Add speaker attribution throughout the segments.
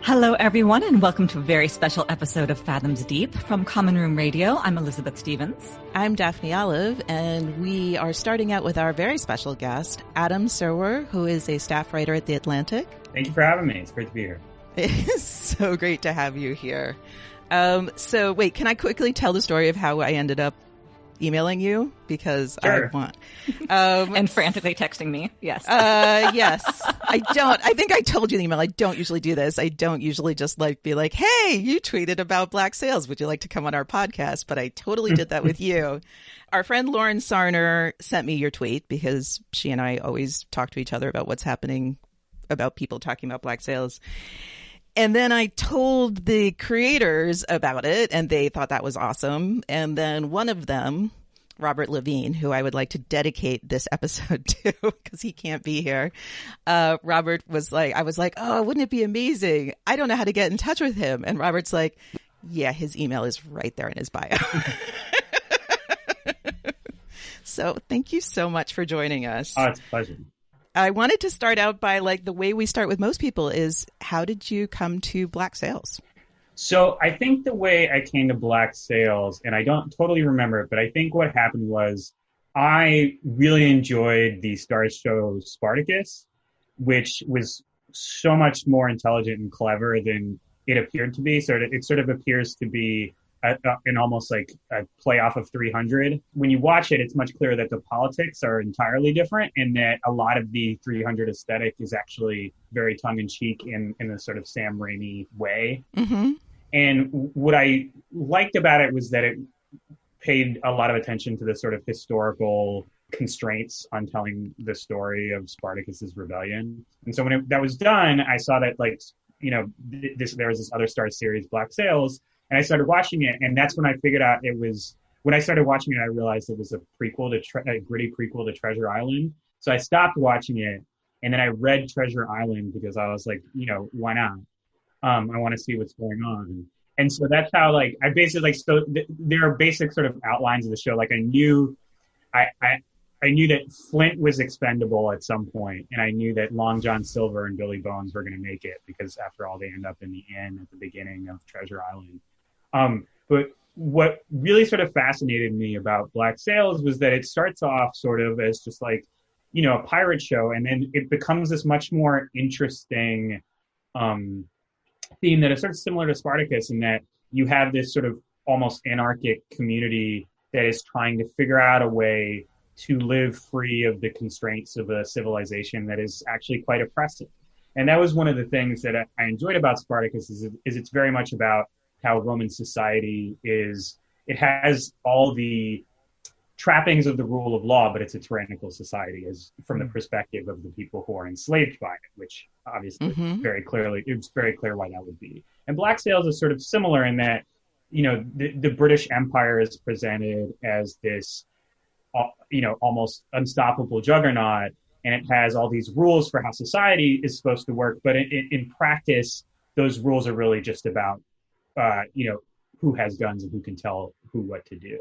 Speaker 1: Hello, everyone, and welcome to a very special episode of Fathoms Deep from Common Room Radio. I'm Elizabeth Stevens.
Speaker 2: I'm Daphne Olive, and we are starting out with our very special guest, Adam Serwer, who is a staff writer at The Atlantic.
Speaker 3: Thank you for having me. It's great to be here.
Speaker 2: It's so great to have you here. So wait, can I quickly tell the story of how I ended up emailing you? Because
Speaker 3: sure.
Speaker 2: I want.
Speaker 1: And frantically texting me. Yes.
Speaker 2: Yes. I think I told you in the email. I don't usually do this. I don't usually just be like, hey, you tweeted about black sails. Would you like to come on our podcast? But I totally did that with you. Our friend Lauren Sarner sent me your tweet because she and I always talk to each other about what's happening about people talking about black sails. And then I told the creators about it, and they thought that was awesome. And then one of them, Robert Levine, who I would like to dedicate this episode to because he can't be here. Robert was like, I was like, oh, wouldn't it be amazing? I don't know how to get in touch with him. And Robert's like, yeah, his email is right there in his bio. So thank you so much for joining us.
Speaker 3: Oh, it's a pleasure.
Speaker 2: I wanted to start out by the way we start with most people is, how did you come to Black Sails?
Speaker 3: So I think the way I came to Black Sails, and I don't totally remember it, but I think what happened was I really enjoyed the Star show Spartacus, which was so much more intelligent and clever than it appeared to be. So it sort of appears to be an almost like a play off of 300. When you watch it, it's much clearer that the politics are entirely different and that a lot of the 300 aesthetic is actually very tongue-in-cheek in a sort of Sam Raimi way.
Speaker 2: Mm-hmm.
Speaker 3: And what I liked about it was that it paid a lot of attention to the sort of historical constraints on telling the story of Spartacus's rebellion. And so when that was done, I saw that there was this other Star series, Black Sails, and I started watching it, and that's when I figured out when I started watching it, I realized it was a prequel a gritty prequel to Treasure Island. So I stopped watching it, and then I read Treasure Island because I was like, why not? I want to see what's going on. And so that's how, I basically, there are basic sort of outlines of the show. I knew that Flint was expendable at some point, and I knew that Long John Silver and Billy Bones were going to make it because after all, they end up in the inn at the beginning of Treasure Island. But what really sort of fascinated me about Black Sails was that it starts off sort of as just a pirate show, and then it becomes this much more interesting theme that is sort of similar to Spartacus in that you have this sort of almost anarchic community that is trying to figure out a way to live free of the constraints of a civilization that is actually quite oppressive. And that was one of the things that I enjoyed about Spartacus is it's very much about how Roman society is. It has all the trappings of the rule of law, but it's a tyrannical society as from the perspective of the people who are enslaved by it, which obviously it's very clear why that would be. And Black Sails is sort of similar in that, the British Empire is presented as this, almost unstoppable juggernaut, and it has all these rules for how society is supposed to work. But in practice, those rules are really just about, who has guns and who can tell who what to do.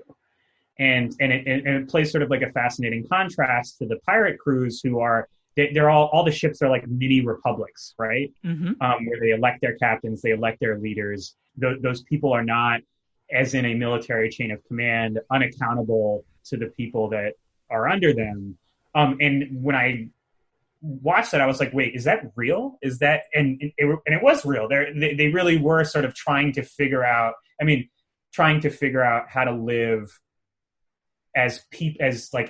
Speaker 3: And it plays sort of like a fascinating contrast to the pirate crews who are, they're all the ships are like mini republics, right?
Speaker 1: Mm-hmm.
Speaker 3: Where they elect their captains, they elect their leaders. Those people are not, as in a military chain of command, unaccountable to the people that are under them. And when I watched that, I was like, wait, is that real? Is that, and it was real. They really were sort of trying to figure out how to live as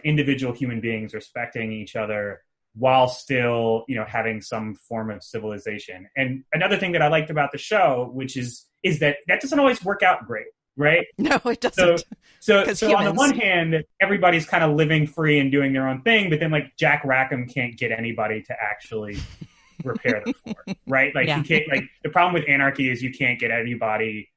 Speaker 3: individual human beings, respecting each other while still, having some form of civilization. And another thing that I liked about the show, which is that doesn't always work out great, right?
Speaker 2: No, it doesn't.
Speaker 3: So on the one hand, everybody's kind of living free and doing their own thing, but then Jack Rackham can't get anybody to actually repair the fort, right? You can't, the problem with anarchy is you can't get anybody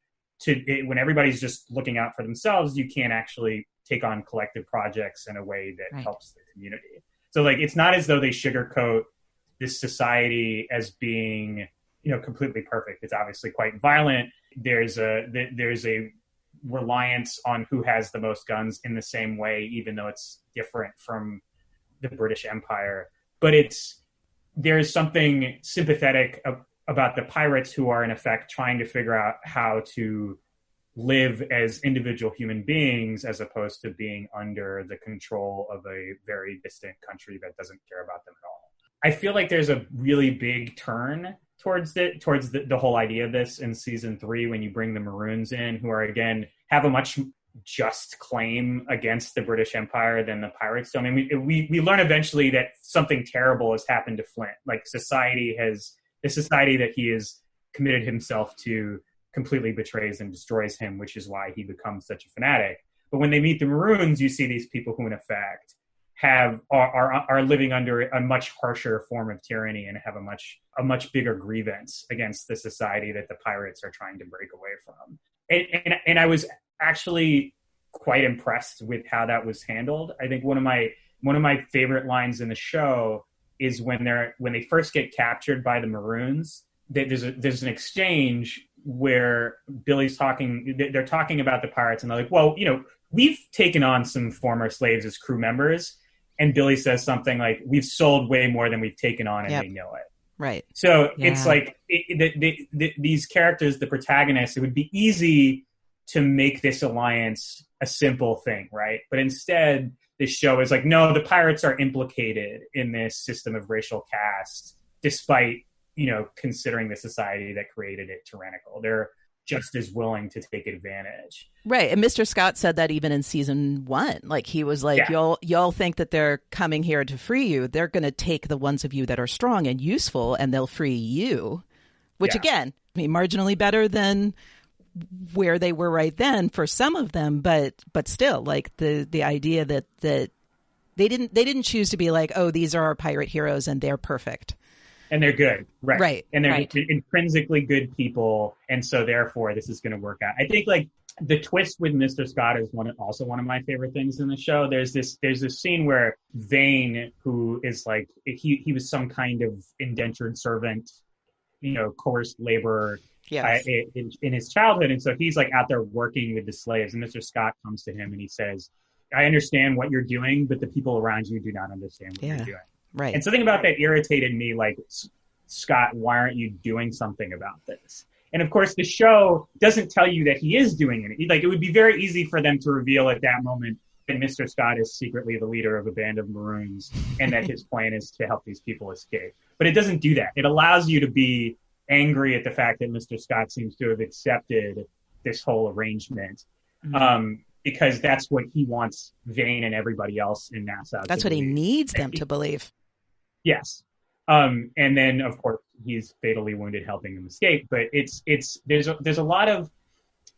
Speaker 3: when everybody's just looking out for themselves, you can't actually take on collective projects in a way that helps the community. So it's not as though they sugarcoat this society as being, completely perfect. It's obviously quite violent. There's a reliance on who has the most guns in the same way, even though it's different from the British Empire. But there's something sympathetic the pirates who are in effect trying to figure out how to live as individual human beings as opposed to being under the control of a very distant country that doesn't care about them at all. I feel like there's a really big turn towards the whole idea of this in season 3 when you bring the Maroons in, who are, again, have a much just claim against the British Empire than the pirates do. I mean, we learn eventually that something terrible has happened to Flint. Like the society that he has committed himself to completely betrays and destroys him, which is why he becomes such a fanatic. But when they meet the Maroons, you see these people who, in effect, are living under a much harsher form of tyranny and have a much bigger grievance against the society that the pirates are trying to break away from. And I was actually quite impressed with how that was handled. I think one of my favorite lines in the show is when they first get captured by the Maroons. There's an exchange where Billy's talking. They're talking about the pirates, and they're like, "Well, we've taken on some former slaves as crew members." And Billy says something like, "We've sold way more than we've taken on, and they know it."
Speaker 2: Right.
Speaker 3: So it's like these characters, the protagonists, it would be easy to make this alliance a simple thing, right? But instead, this show is like, no, the pirates are implicated in this system of racial caste, despite, considering the society that created it tyrannical. They're just as willing to take advantage.
Speaker 2: Right. And Mr. Scott said that even in season 1. Like, he was like, y'all think that they're coming here to free you. They're going to take the ones of you that are strong and useful, and they'll free you. Which, again, marginally better than where they were right then for some of them, but still, like, the idea that they didn't choose to be like, oh, these are our pirate heroes and they're perfect.
Speaker 3: And they're good. Right.
Speaker 2: Right.
Speaker 3: And they're intrinsically good people. And so therefore this is going to work out. I think, like, the twist with Mr. Scott is also one of my favorite things in the show. There's this scene where Vane, who is like, he was some kind of indentured servant, coerced labor in his childhood. And so he's like out there working with the slaves, and Mr. Scott comes to him and he says, I understand what you're doing, but the people around you do not understand what you're doing.
Speaker 2: Right.
Speaker 3: And something about that irritated me, like, Scott, why aren't you doing something about this? And of course, the show doesn't tell you that he is doing it. Like, it would be very easy for them to reveal at that moment that Mr. Scott is secretly the leader of a band of Maroons and that his plan is to help these people escape. But it doesn't do that. It allows you to be angry at the fact that Mr. Scott seems to have accepted this whole arrangement. Because that's what he wants Vane and everybody else in Nassau
Speaker 2: That's
Speaker 3: to
Speaker 2: what
Speaker 3: believe.
Speaker 2: He needs them to believe.
Speaker 3: Yes. And then, of course, he's fatally wounded helping them escape. But there's a lot of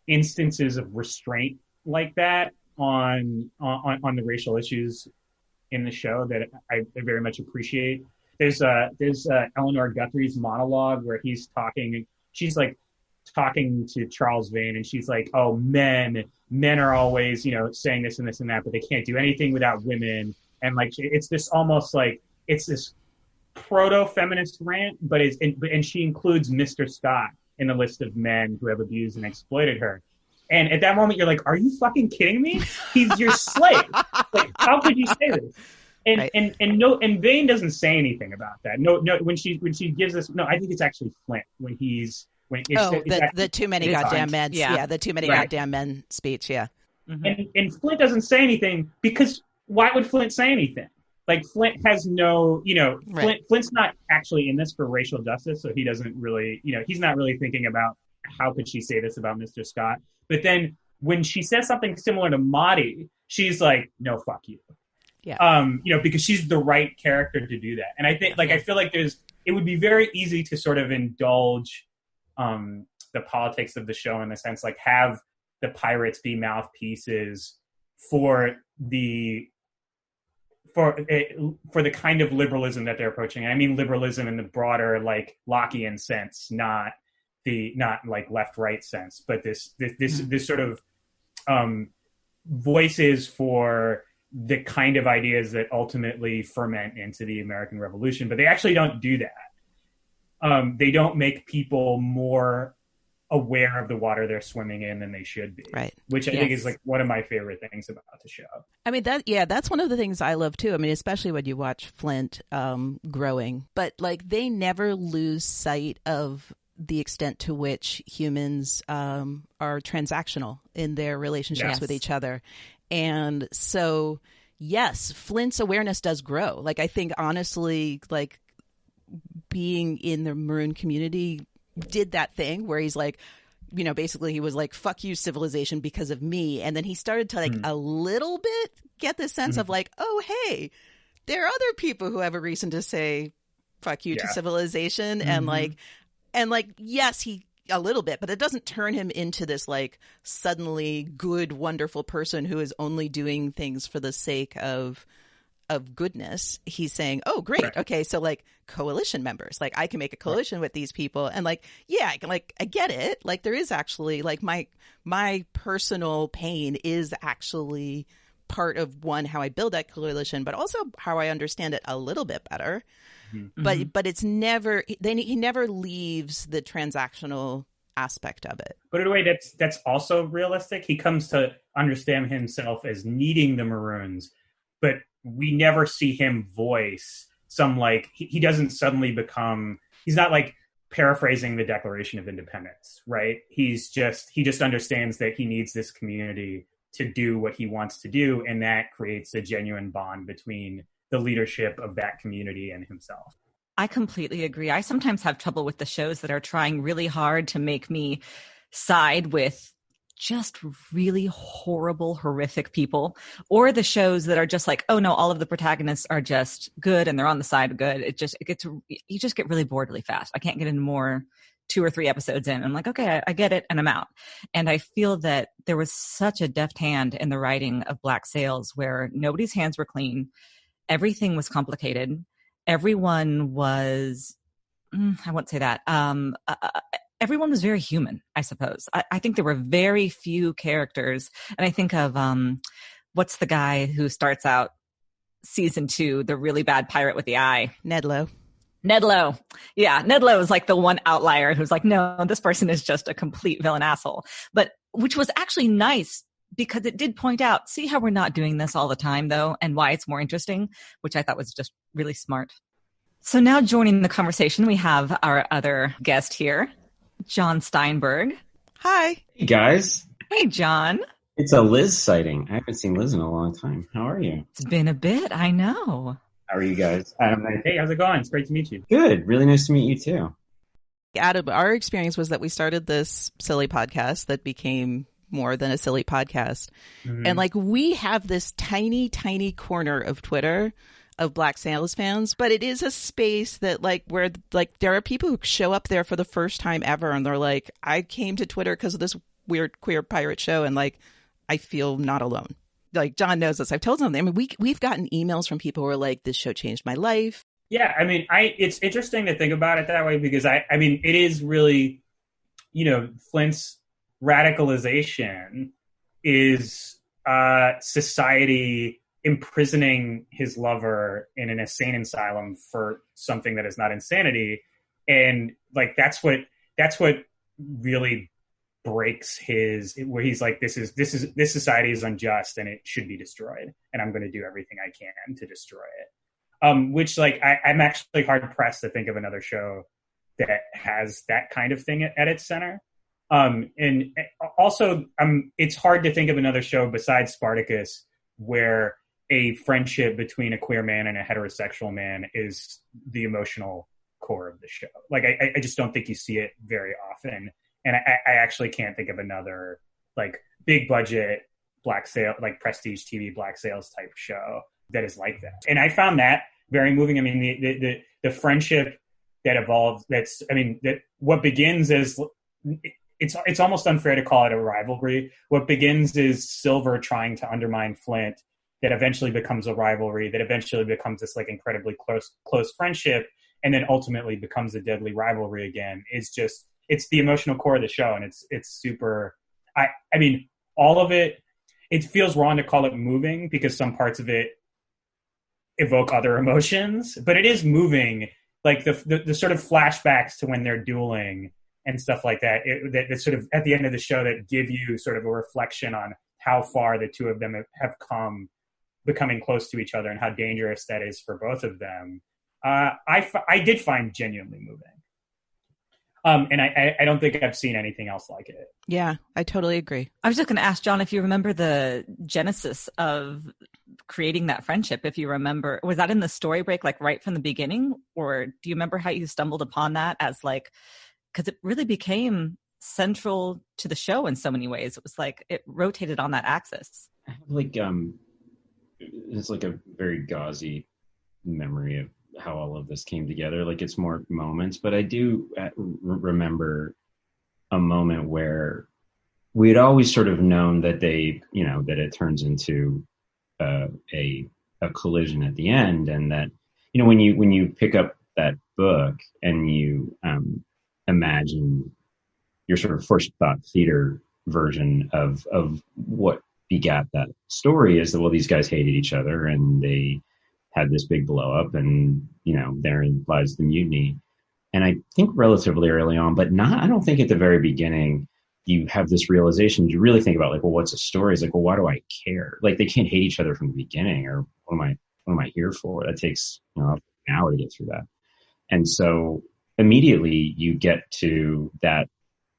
Speaker 3: instances of restraint like that on the racial issues in the show that I very much appreciate. There's Eleanor Guthrie's monologue where she's like talking to Charles Vane, and she's like, oh, men are always, saying this and this and that, but they can't do anything without women. And like, it's this almost like, it's this proto-feminist rant, and she includes Mr. Scott in the list of men who have abused and exploited her. And at that moment, you're like, are you fucking kidding me? He's your slave. Like, how could you say this? And Vane doesn't say anything about that. No, when she gives us, no, I think it's actually Flint
Speaker 2: the too many goddamn men.
Speaker 1: Yeah.
Speaker 2: The too many goddamn men speech. Yeah.
Speaker 3: Mm-hmm. And Flint doesn't say anything because why would Flint say anything? Like, Flint has no, Flint's not actually in this for racial justice, so he doesn't really, he's not really thinking about how could she say this about Mr. Scott. But then when she says something similar to Maudie, she's like, no, fuck you.
Speaker 2: Yeah.
Speaker 3: Because she's the right character to do that. And I think, like, I feel like it would be very easy to sort of indulge the politics of the show in the sense, like, have the pirates be mouthpieces for the kind of liberalism that they're approaching. I mean liberalism in the broader, like, Lockean sense, not like left-right sense, but this sort of voices for the kind of ideas that ultimately ferment into the American Revolution. But they actually don't do that. They don't make people more aware of the water they're swimming in than they should be.
Speaker 2: Right.
Speaker 3: Which I think is like one of my favorite things about the show.
Speaker 2: I mean, that's one of the things I love too. I mean, especially when you watch Flint growing, but like they never lose sight of the extent to which humans are transactional in their relationships with each other. And so, yes, Flint's awareness does grow. Like, I think honestly, like being in the Maroon community did that thing where he's like, you know, basically he was like, fuck you, civilization, because of me. And then he started to like a little bit get this sense of like, oh, hey, there are other people who have a reason to say fuck you to civilization. And like, yes, he a little bit, but it doesn't turn him into this like suddenly good, wonderful person who is only doing things for the sake of goodness. He's saying, oh, great. Right. Okay. So like coalition members, like I can make a coalition with these people. And like, yeah, I get it. Like there is actually like my personal pain is actually part of how I build that coalition, but also how I understand it a little bit better. Mm-hmm. But it's never, he never leaves the transactional aspect of it.
Speaker 3: But in a way that's also realistic. He comes to understand himself as needing the Maroons, but we never see him voice some like, he doesn't suddenly become, he's not like paraphrasing the Declaration of Independence, right? He just understands that he needs this community to do what he wants to do. And that creates a genuine bond between the leadership of that community and himself.
Speaker 1: I completely agree. I sometimes have trouble with the shows that are trying really hard to make me side with just really horrible, horrific people, or the shows that are just like, oh no, all of the protagonists are just good and they're on the side of good. You just get really bored really fast. I can't get into more 2 or 3 episodes in. I'm like, okay, I get it. And I'm out. And I feel that there was such a deft hand in the writing of Black Sails where nobody's hands were clean. Everything was complicated. Everyone was, I won't say that. Everyone was very human, I suppose. I think there were very few characters. And I think of, what's the guy who starts out season 2, the really bad pirate with the eye?
Speaker 2: Ned Lowe.
Speaker 1: Yeah, Ned Lowe is like the one outlier who's like, no, this person is just a complete villain asshole. But which was actually nice because it did point out, see how we're not doing this all the time though, and why it's more interesting, which I thought was just really smart. So now joining the conversation, we have our other guest here, John Steinberg.
Speaker 2: Hi.
Speaker 4: Hey, guys.
Speaker 1: Hey, John.
Speaker 4: It's a Liz sighting. I haven't seen Liz in a long time. How are you?
Speaker 1: It's been a bit, I know.
Speaker 4: How are you guys?
Speaker 3: Hey, how's it going? It's great to meet you.
Speaker 4: Good. Really nice to meet you, too.
Speaker 2: Adam, our experience was that we started this silly podcast that became more than a silly podcast. Mm-hmm. And like we have this tiny, tiny corner of Twitter of Black Sails fans, but it is a space that like where like there are people who show up there for the first time ever and they're like, I came to Twitter because of this weird queer pirate show and like I feel not alone. Like John knows this. I've told him. I mean, we've gotten emails from people who are like, this show changed my life.
Speaker 3: Yeah, I mean, it's interesting to think about it that way because I mean, it is really, you know, Flint's radicalization is society imprisoning his lover in an insane asylum for something that is not insanity, and like that's what really breaks where he's like, this society is unjust and it should be destroyed, and I'm going to do everything I can to destroy it. Which like I'm actually hard pressed to think of another show that has that kind of thing at its center. And also, it's hard to think of another show besides Spartacus where a friendship between a queer man and a heterosexual man is the emotional core of the show. Like, I just don't think you see it very often. And I actually can't think of another like big budget Black Sail, like prestige TV Black Sails type show that is like that. And I found that very moving. I mean, the friendship that evolves, that what begins as, it's almost unfair to call it a rivalry. What begins is Silver trying to undermine Flint, that eventually becomes a rivalry, that eventually becomes this like incredibly close friendship, and then ultimately becomes a deadly rivalry again. It's the emotional core of the show, and it's super. I mean, all of it. It feels wrong to call it moving because some parts of it evoke other emotions, but it is moving. Like the sort of flashbacks to when they're dueling and stuff like that, that sort of at the end of the show that give you sort of a reflection on how far the two of them have come becoming close to each other and how dangerous that is for both of them. I did find genuinely moving. And I don't think I've seen anything else like it.
Speaker 2: Yeah, I totally agree.
Speaker 1: I was just going to ask John if you remember the genesis of creating that friendship. If you remember, was that in the story break, like right from the beginning? Or do you remember how you stumbled upon that as like, because it really became central to the show in so many ways. It was like it rotated on that axis.
Speaker 4: I have like, it's like a very gauzy memory of how all of this came together. Like it's more moments, but I do remember a moment where we had always sort of known that they, you know, that it turns into a collision at the end, and that, you know, when you pick up that book and you imagine your sort of first thought theater version of what begat that story is that, well, these guys hated each other and they had this big blow up, and, you know, therein lies the mutiny. And I think relatively early on, but I don't think at the very beginning, you have this realization. You really think about like, well, what's a story? It's like, well, why do I care? Like they can't hate each other from the beginning, or what am I here for? That takes, you know, an hour to get through that. And so immediately you get to that,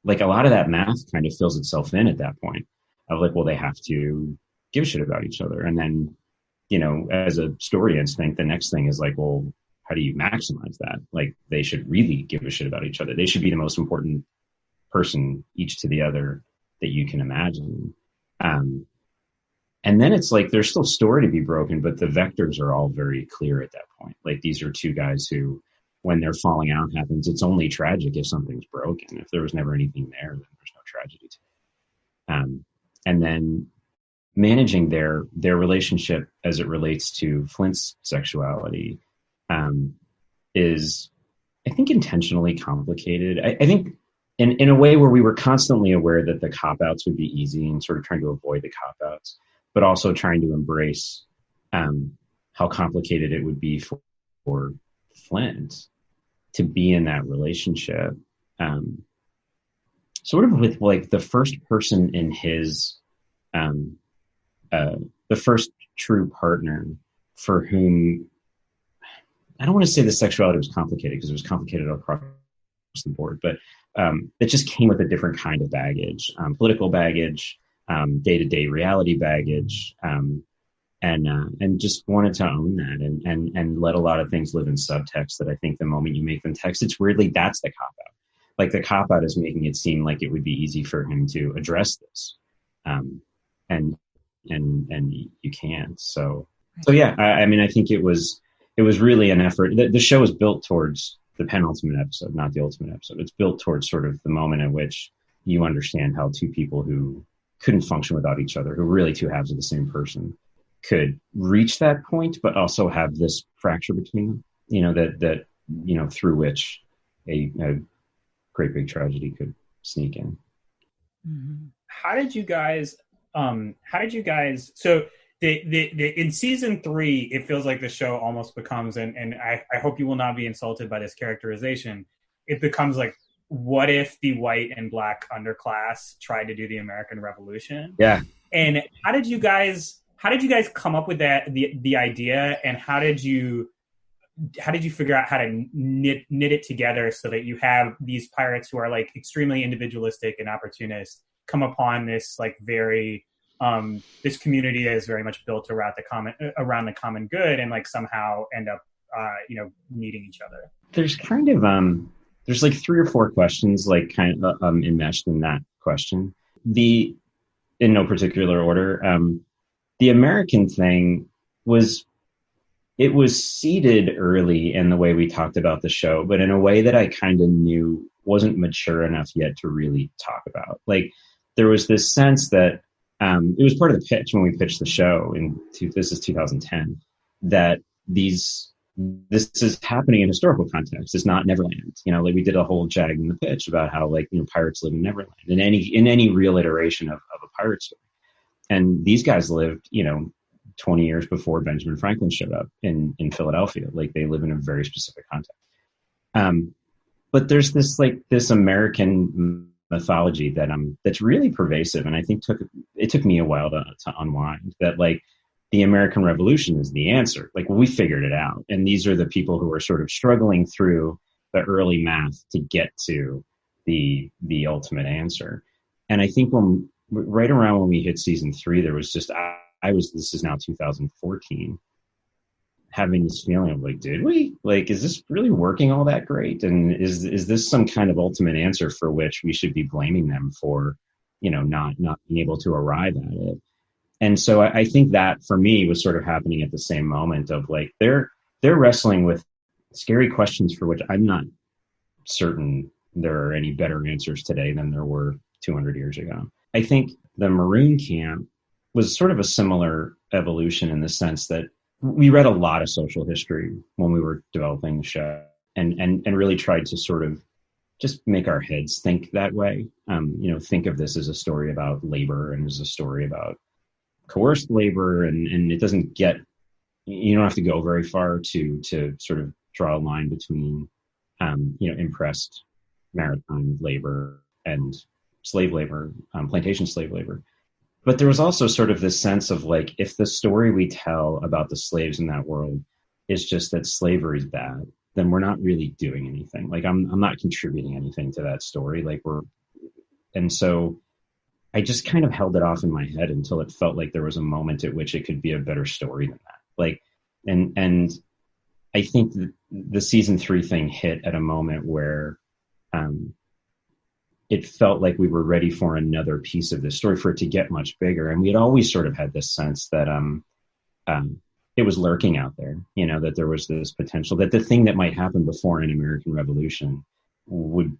Speaker 4: like a lot of that math kind of fills itself in at that point of like, well, they have to give a shit about each other. And then, you know, as a story instinct, the next thing is like, well, how do you maximize that? Like they should really give a shit about each other. They should be the most important person each to the other that you can imagine. And then it's like, there's still story to be broken, but the vectors are all very clear at that point. Like these are two guys who, when their falling out happens, it's only tragic if something's broken. If there was never anything there, then there's no tragedy to it. And then managing their relationship as it relates to Flint's sexuality is, I think, intentionally complicated. I think in a way where we were constantly aware that the cop-outs would be easy and sort of trying to avoid the cop-outs, but also trying to embrace how complicated it would be for Flint to be in that relationship. Sort of with like the first person in his the first true partner for whom, I don't want to say the sexuality was complicated because it was complicated across the board, but it just came with a different kind of baggage, political baggage, day-to-day reality baggage, and just wanted to own that and let a lot of things live in subtext that I think the moment you make them text, it's weirdly, that's the cop-out. Like the cop-out is making it seem like it would be easy for him to address this. And you can't. So yeah, I mean, I think it was really an effort. The show is built towards the penultimate episode, not the ultimate episode. It's built towards sort of the moment in which you understand how two people who couldn't function without each other, who are really two halves of the same person, could reach that point, but also have this fracture between them, you know, that you know, through which a great big tragedy could sneak in.
Speaker 3: Mm-hmm. How did you guys so the in season 3, it feels like the show almost becomes, and I hope you will not be insulted by this characterization, it becomes like, what if the white and black underclass tried to do the American Revolution?
Speaker 4: Yeah.
Speaker 3: And how did you guys come up with that, the idea, and how did you figure out how to knit it together so that you have these pirates who are like extremely individualistic and opportunist come upon this like very this community that is very much built around the common good, and like somehow end up meeting each other? There's
Speaker 4: kind of there's like 3 or 4 questions like kind of enmeshed in that question. In no particular order, the American thing was seeded early in the way we talked about the show, but in a way that I kind of knew wasn't mature enough yet to really talk about. Like there was this sense that it was part of the pitch when we pitched the show this is 2010, that this is happening in historical context. It's not Neverland. You know, like we did a whole jag in the pitch about how, like, you know, pirates live in Neverland in any real iteration of a pirate story. And these guys lived, you know, 20 years before Benjamin Franklin showed up in Philadelphia. Like they live in a very specific context. but there's this American mythology that's really pervasive, and I think it took me a while to unwind that, like, the American Revolution is the answer. Like, we figured it out, and these are the people who are sort of struggling through the early math to get to the ultimate answer. And I think right around when we hit season 3, there was just this is now 2014, having this feeling of, like, did we, like, is this really working all that great? And is this some kind of ultimate answer for which we should be blaming them for, not being able to arrive at it? And so I think that for me was sort of happening at the same moment of, like, they're wrestling with scary questions for which I'm not certain there are any better answers today than there were 200 years ago. I think the Maroon camp was sort of a similar evolution in the sense that we read a lot of social history when we were developing the show, and really tried to sort of just make our heads think that way. Think of this as a story about labor and as a story about coerced labor, and it doesn't get, you don't have to go very far to sort of draw a line between, impressed maritime labor and slave labor, plantation slave labor. But there was also sort of this sense of, like, if the story we tell about the slaves in that world is just that slavery is bad, then we're not really doing anything. Like, I'm not contributing anything to that story. And so I just kind of held it off in my head until it felt like there was a moment at which it could be a better story than that. Like, and I think the season 3 thing hit at a moment where, it felt like we were ready for another piece of this story, for it to get much bigger. And we had always sort of had this sense that it was lurking out there, that there was this potential, that the thing that might happen before an American Revolution would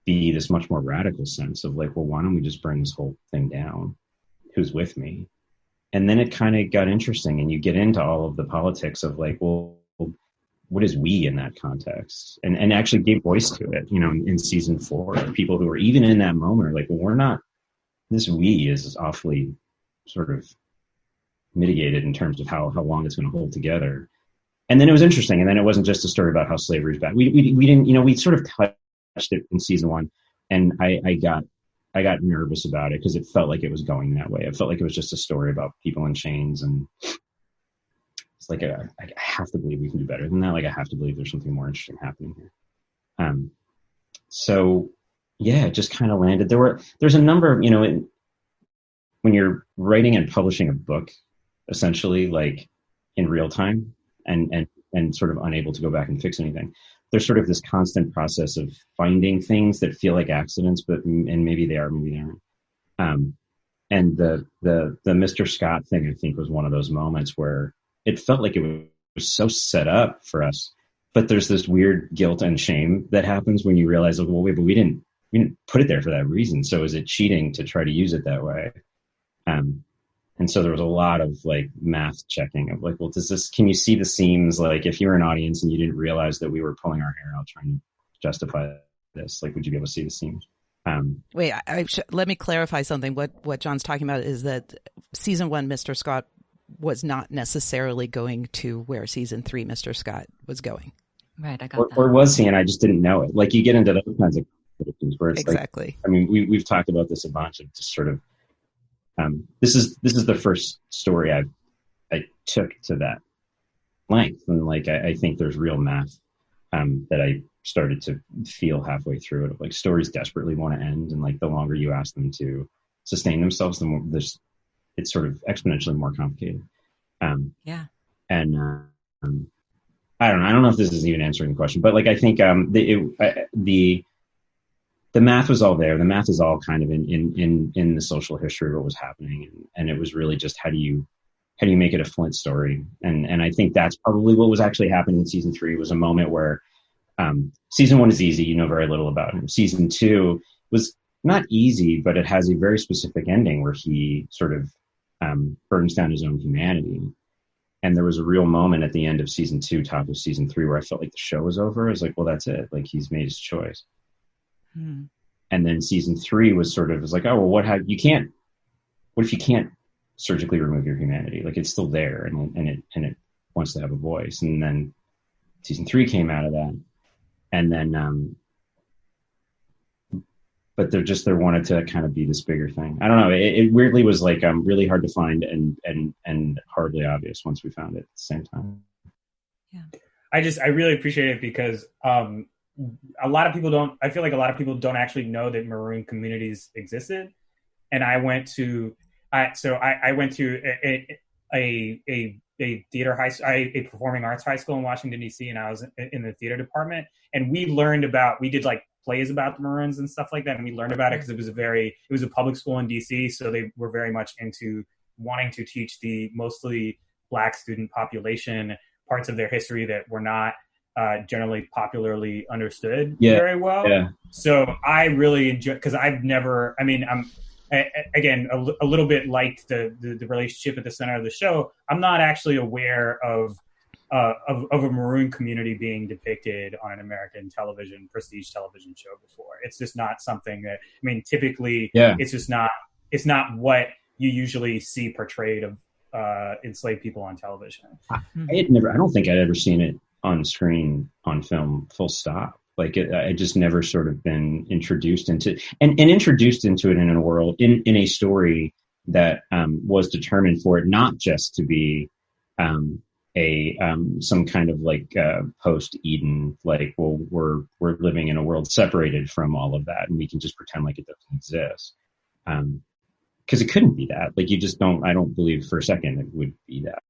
Speaker 4: be this much more radical sense of, like, well, why don't we just burn this whole thing down? Who's with me? And then it kind of got interesting, and you get into all of the politics of, like, well, what is we in that context? And actually gave voice to it, in season 4, people who were even in that moment are like, well, we're not, this we is awfully sort of mitigated in terms of how long it's going to hold together. And then it was interesting. And then it wasn't just a story about how slavery is bad. We didn't, we sort of touched it in season 1, and I got nervous about it because it felt like it was going that way. It felt like it was just a story about people in chains, and it's like, I have to believe we can do better than that. Like, I have to believe there's something more interesting happening here. So yeah, it just kind of landed. There's a number of, when you're writing and publishing a book, essentially, like, in real time, and sort of unable to go back and fix anything, there's sort of this constant process of finding things that feel like accidents, and maybe they are, maybe they aren't. And the Mr. Scott thing, I think, was one of those moments where it felt like it was so set up for us, but there's this weird guilt and shame that happens when you realize, like, well, wait, but we didn't put it there for that reason. So is it cheating to try to use it that way? And so there was a lot of, like, math checking of, like, well, can you see the seams? Like, if you were an audience and you didn't realize that we were pulling our hair out trying to justify this, like, would you be able to see the seams?
Speaker 2: Wait, let me clarify something. What John's talking about is that season 1, Mr. Scott was not necessarily going to where season 3, Mr. Scott was going.
Speaker 1: Right, I got that.
Speaker 4: Or was he, and I just didn't know it? Like, you get into those kinds of questions where it's
Speaker 2: exactly.
Speaker 4: Like, I mean, we've talked about this a bunch of just sort of, this is the first story I took to that length, and, like, I think there's real math that I started to feel halfway through it. Like, stories desperately want to end, and, like, the longer you ask them to sustain themselves, the more it's sort of exponentially more complicated.
Speaker 1: Yeah.
Speaker 4: And I don't know if this is even answering the question, but, like, I think the math was all there. The math is all kind of in the social history of what was happening, and it was really just how do you make it a Flint story? And I think that's probably what was actually happening in season 3, was a moment where season 1 is easy, you know very little about him. Season 2 was not easy, but it has a very specific ending where he sort of burns down his own humanity. And there was a real moment at the end of season 2, top of season 3, where I felt like the show was over. I was like, well, that's it. Like, he's made his choice. And then season 3 was like, oh, well, what if you can't surgically remove your humanity? Like, it's still there, and it wants to have a voice. And then season 3 came out of that. And then there wanted to kind of be this bigger thing. I don't know. It weirdly was like really hard to find and hardly obvious once we found it at the same time.
Speaker 1: Yeah.
Speaker 3: I really appreciate it because a lot of people don't. I feel like a lot of people don't actually know that maroon communities existed. And I went to a theater a performing arts high school in Washington D.C. and I was in the theater department, and we did like plays about the Maroons and stuff like that, and we learned about it because it was a public school in D.C., so they were very much into wanting to teach the mostly Black student population parts of their history that were not generally popularly understood very well.
Speaker 4: Yeah.
Speaker 3: So I really enjoy, because I'm again a little bit like the relationship at the center of the show. I'm not actually aware of a maroon community being depicted on an American prestige television show before. It's just not something that, typically it's not what you usually see portrayed of enslaved people on television.
Speaker 4: I don't think I'd ever seen it on screen, on film, full stop. Like I just never sort of been introduced into and introduced into it in a world, in a story that was determined for it not just to be some kind of like post Eden, like, well, we're living in a world separated from all of that, and we can just pretend like it doesn't exist. Because it couldn't be that. Like, you just don't. I don't believe for a second it would be that.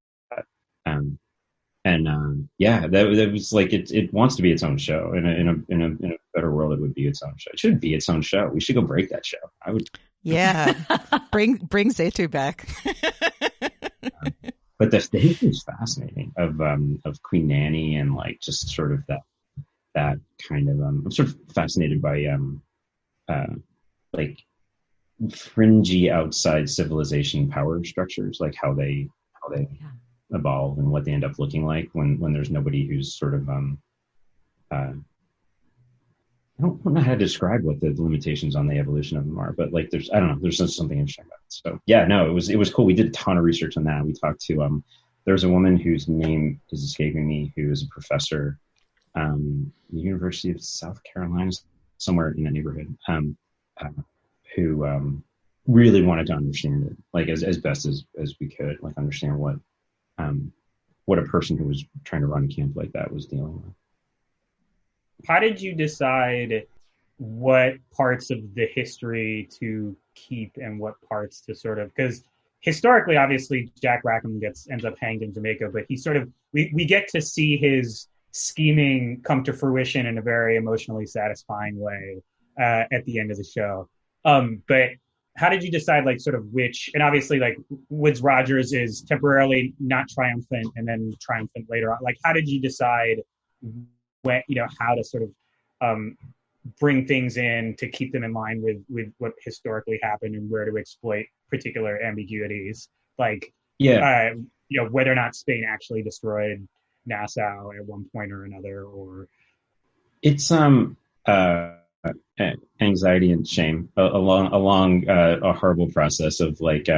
Speaker 4: That was like it wants to be its own show. In a better world, it would be its own show. It should be its own show. We should go break that show. I would.
Speaker 2: Yeah, bring Zaytu back.
Speaker 4: But the history is fascinating of Queen Nanny, and like just sort of that kind of I'm sort of fascinated by like fringy outside civilization power structures, like how they evolve and what they end up looking like when there's nobody who's sort of I don't know how to describe what the limitations on the evolution of them are, but like there's just something interesting about it. So yeah, no, it was cool. We did a ton of research on that. We talked to there's a woman whose name is escaping me, who is a professor at the University of South Carolina, somewhere in that neighborhood, who really wanted to understand it, like as best as we could, like understand what a person who was trying to run a camp like that was dealing with.
Speaker 3: How did you decide what parts of the history to keep and what parts to sort of, because historically, obviously, Jack Rackham ends up hanged in Jamaica, but he sort of, we get to see his scheming come to fruition in a very emotionally satisfying way at the end of the show. But how did you decide, like, sort of which, and obviously, like, Woodes Rogers is temporarily not triumphant and then triumphant later on. Like, how did you decide when, how to sort of bring things in to keep them in line with what historically happened and where to exploit particular ambiguities, like whether or not Spain actually destroyed Nassau at one point or another, or it's
Speaker 4: anxiety and shame along a horrible process of like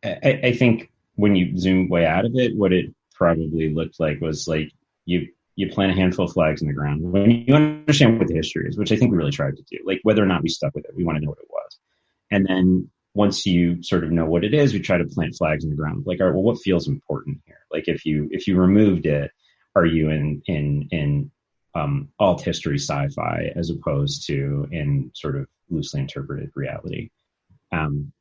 Speaker 4: I think when you zoom way out of it, what it probably looked like was like you plant a handful of flags in the ground when you understand what the history is, which I think we really tried to do. Like, whether or not we stuck with it, we want to know what it was. And then once you sort of know what it is, we try to plant flags in the ground. Like, all right, well, what feels important here? Like, if you removed it, are you in alt history sci-fi as opposed to in sort of loosely interpreted reality? And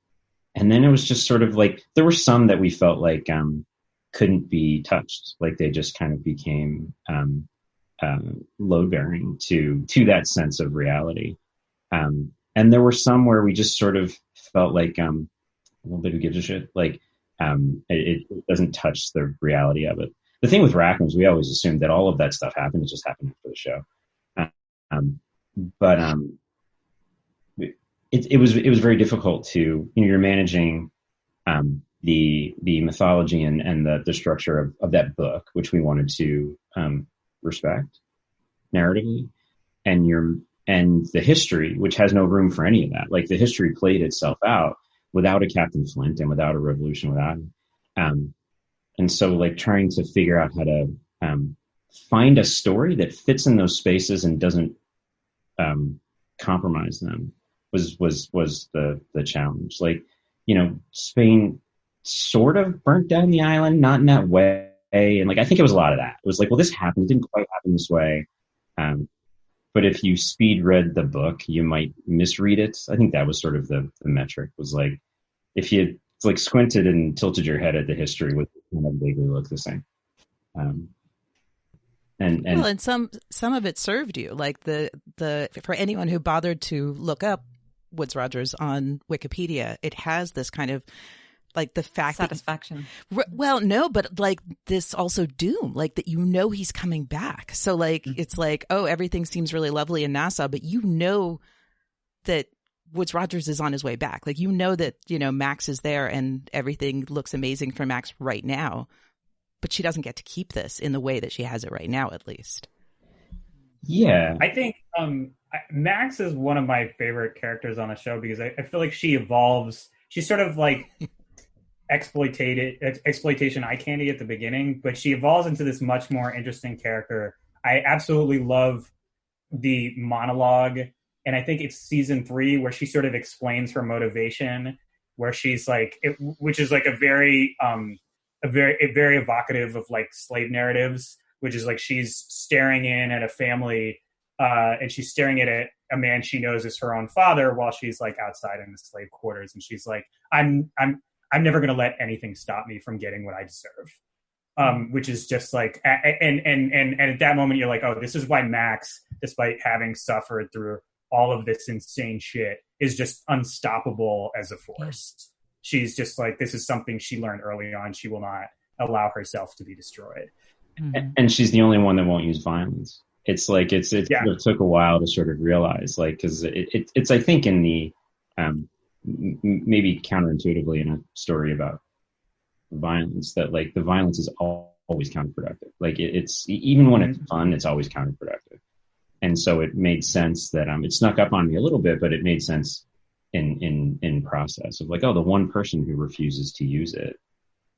Speaker 4: then it was just sort of like, there were some that we felt like couldn't be touched. Like, they just kind of became load bearing to that sense of reality. And there were some where we just sort of felt like, well, who gives a shit? Like, it doesn't touch the reality of it. The thing with Rackham is we always assumed that all of that stuff happened. It just happened for the show. It was very difficult to, you're managing the mythology and the structure of that book, which we wanted to respect narratively, and the history, which has no room for any of that. Like, the history played itself out without a Captain Flint and without a revolution, and so, like, trying to figure out how to find a story that fits in those spaces and doesn't compromise them was the challenge. Like, Spain sort of burnt down the island, not in that way. And like, I think it was a lot of that. It was like, well, this happened. It didn't quite happen this way. But if you speed read the book, you might misread it. I think that was sort of the metric, was like, if you like squinted and tilted your head at the history, would kind of vaguely look the same.
Speaker 2: And some of it served you, like the for anyone who bothered to look up Woodes Rogers on Wikipedia, it has this kind of like the fact
Speaker 1: satisfaction.
Speaker 2: Well, no, but like this also doom, like that, he's coming back. So like, it's like, oh, everything seems really lovely in Nassau, but that Woodes Rogers is on his way back. Like, that, Max is there and everything looks amazing for Max right now, but she doesn't get to keep this in the way that she has it right now, at least.
Speaker 4: Yeah.
Speaker 3: I think Max is one of my favorite characters on the show because I feel like she evolves. She's sort of like exploitation eye candy at the beginning, but she evolves into this much more interesting character. I absolutely love the monologue, and I think it's season 3 where she sort of explains her motivation, where she's like, which is like a very evocative of like slave narratives, which is like she's staring in at a family, and she's staring at a man she knows is her own father while she's like outside in the slave quarters, and she's like, I'm never going to let anything stop me from getting what I deserve. Which is just like, and at that moment you're like, oh, this is why Max, despite having suffered through all of this insane shit, is just unstoppable as a force. She's just like, this is something she learned early on. She will not allow herself to be destroyed.
Speaker 4: And she's the only one that won't use violence. It's like, it sort of took a while to sort of realize, like, because it's, I think in the, maybe counterintuitively in a story about violence, that like the violence is always counterproductive. Like it's even when it's fun, it's always counterproductive. And so it made sense that it snuck up on me a little bit, but it made sense in process of like, oh, the one person who refuses to use it,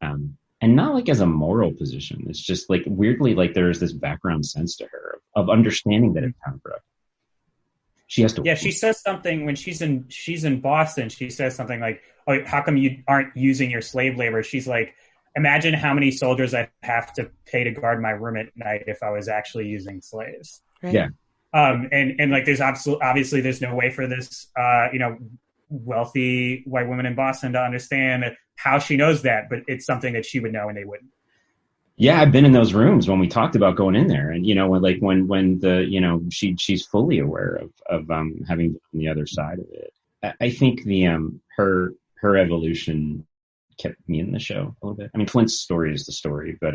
Speaker 4: and not like as a moral position. It's just like weirdly, like there's this background sense to her of understanding that it's counterproductive. She has to.
Speaker 3: Yeah, she says something when she's in Boston. She says something like, "Oh, how come you aren't using your slave labor?" She's like, "Imagine how many soldiers I'd have to pay to guard my room at night if I was actually using slaves."
Speaker 2: Right.
Speaker 4: Yeah.
Speaker 3: And like, there's obviously there's no way for this, wealthy white woman in Boston to understand how she knows that, but it's something that she would know and they wouldn't.
Speaker 4: Yeah, I've been in those rooms when we talked about going in there, and when the she's fully aware of having been on the other side of it. I think the her evolution kept me in the show a little bit. I mean, Flint's story is the story, but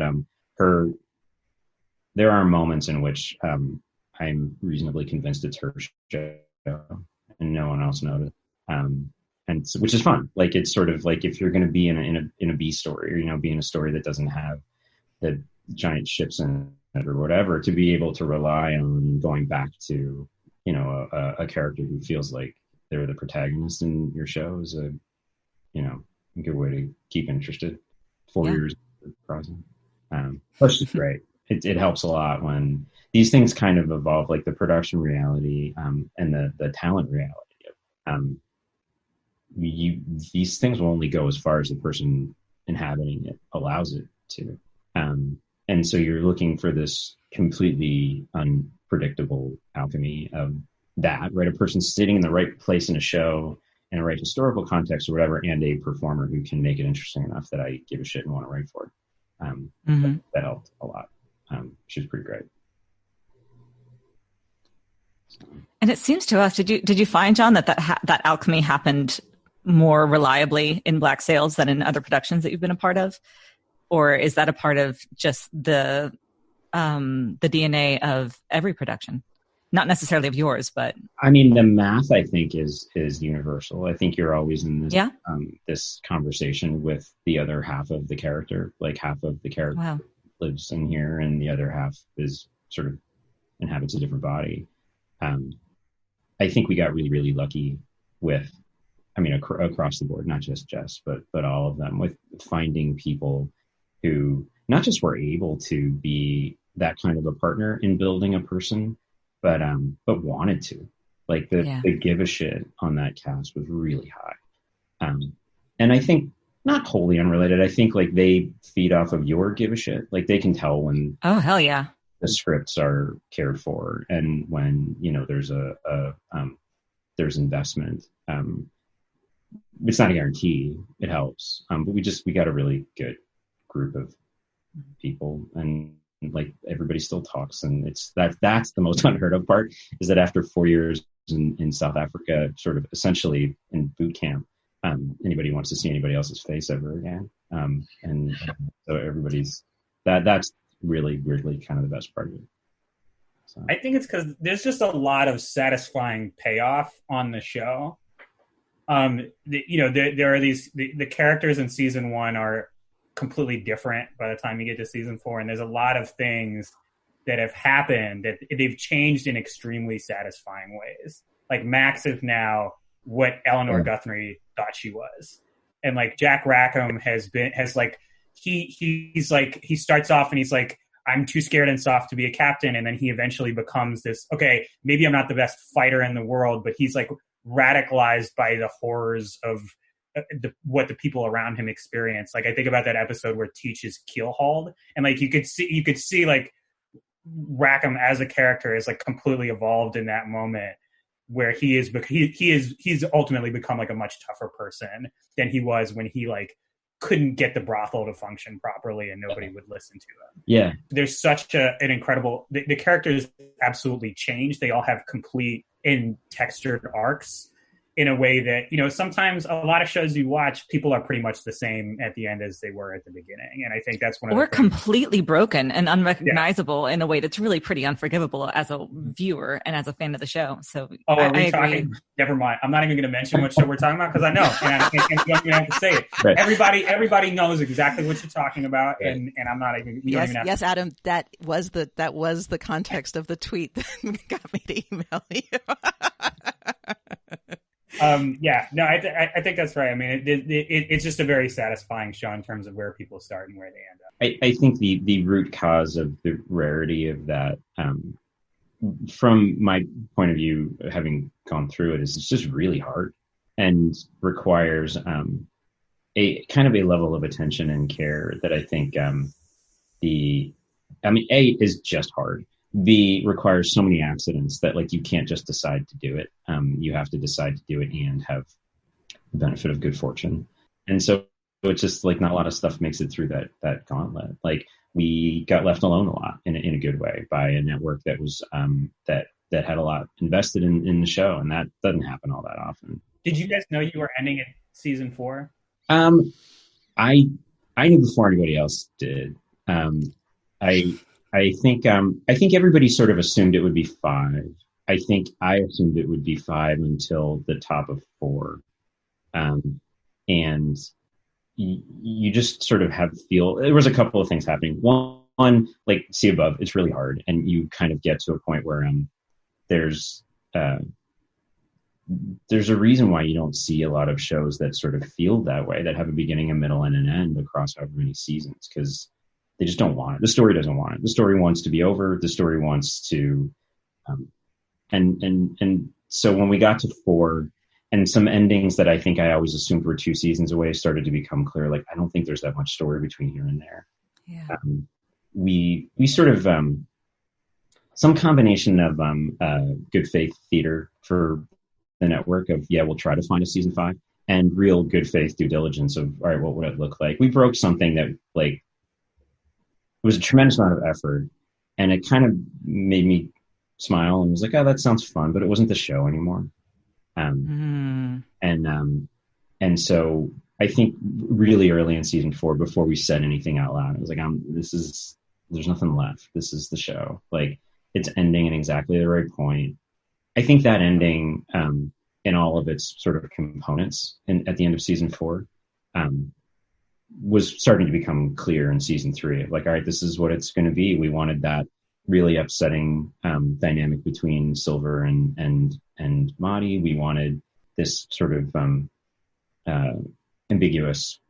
Speaker 4: there are moments in which I'm reasonably convinced it's her show and no one else noticed, and so, which is fun. Like, it's sort of like if you're going to be in a B story, or be in a story that doesn't have the giant ships in it or whatever, to be able to rely on going back to, a character who feels like they're the protagonist in your show is a good way to keep interested 4 years process. That's just great. It helps a lot when these things kind of evolve, like the production reality, and the talent reality. These things will only go as far as the person inhabiting it allows it to. And so you're looking for this completely unpredictable alchemy of that, right? A person sitting in the right place in a show, in a right historical context or whatever, and a performer who can make it interesting enough that I give a shit and want to write for it. That helped a lot. She was pretty great.
Speaker 1: And it seems to us, did you find, John, that alchemy happened more reliably in Black Sails than in other productions that you've been a part of? Or is that a part of just the DNA of every production? Not necessarily of yours, but
Speaker 4: I mean, the math, I think, is universal. I think you're always in this this conversation with the other half of the character. Like, half of the character lives in here, and the other half is sort of inhabits a different body. I think we got really, really lucky with, across the board, not just Jess, but all of them, with finding people who not just were able to be that kind of a partner in building a person, but wanted to. Like the give a shit on that cast was really high. And I think not wholly unrelated. I think like they feed off of your give a shit. Like they can tell when
Speaker 1: oh hell yeah
Speaker 4: the scripts are cared for and when there's there's investment. It's not a guarantee. It helps, but we got a really good group of people, and like everybody still talks, and that's the most unheard of part is that after 4 years in South Africa, sort of essentially in boot camp, anybody wants to see anybody else's face ever again, and so everybody's that's really weirdly kind of the best part of it. So.
Speaker 3: I think it's because there's just a lot of satisfying payoff on the show. There are the characters in season 1 are completely different by the time you get to season 4, and there's a lot of things that have happened that they've changed in extremely satisfying ways. Like Max is now what Eleanor Guthrie thought she was, and like Jack Rackham he starts off and he's like, I'm too scared and soft to be a captain, and then he eventually becomes this. Okay, maybe I'm not the best fighter in the world, but he's like radicalized by the horrors of what the people around him experience. Like I think about that episode where Teach is keelhauled, and like you could see like Rackham as a character is like completely evolved in that moment, where he's ultimately become like a much tougher person than he was when he like couldn't get the brothel to function properly and nobody would listen to him.
Speaker 4: Yeah,
Speaker 3: there's such an incredible. The characters absolutely change. They all have complete and textured arcs in a way that, sometimes a lot of shows you watch, people are pretty much the same at the end as they were at the beginning. And I think that's one of
Speaker 1: the completely broken and unrecognizable in a way that's really pretty unforgivable as a viewer and as a fan of the show. So
Speaker 3: are we talking? Never mind. I'm not even going to mention what show we're talking about because I know, and you don't even have to say it. Right. Everybody knows exactly what you're talking about, right. and I'm not even.
Speaker 2: Yes, Adam. That was the context of the tweet that got me to email you.
Speaker 3: I think that's right. I mean, it's just a very satisfying show in terms of where people start and where they end up.
Speaker 4: I think the root cause of the rarity of that, from my point of view, having gone through it, is it's just really hard and requires a kind of a level of attention and care that I think A is just hard. B requires so many accidents that like you can't just decide to do it. You have to decide to do it and have the benefit of good fortune. And so it's just like not a lot of stuff makes it through that gauntlet. Like we got left alone a lot in a good way by a network that was that had a lot invested in the show, and that doesn't happen all that often.
Speaker 3: Did you guys know you were ending at season 4?
Speaker 4: I knew before anybody else did. I think everybody sort of assumed it would be 5. I think I assumed it would be 5 until the top of 4. And you just sort of feel there was a couple of things happening. One, like see above, it's really hard. And you kind of get to a point where there's a reason why you don't see a lot of shows that sort of feel that way, that have a beginning, a middle, and an end across however many seasons, because they just don't want it. The story doesn't want it. The story wants to be over. The story wants to, and so when we got to 4, and some endings that I think I always assumed were 2 seasons away started to become clear. Like, I don't think there's that much story between here and there.
Speaker 1: Yeah.
Speaker 4: We sort of, some combination of good faith theater for the network of, we'll try to find a season 5, and real good faith due diligence of, all right, what would it look like? We broke something that like, it was a tremendous amount of effort, and it kind of made me smile and was like, oh, that sounds fun, but it wasn't the show anymore. And so I think really early in season 4, before we said anything out loud, it was like, there's nothing left. This is the show. Like, it's ending in exactly the right point. I think that ending, in all of its sort of components at the end of season 4, was starting to become clear in season 3 of like, all right, this is what it's going to be. We wanted that really upsetting dynamic between Silver and Mahdi. We wanted this sort of ambiguous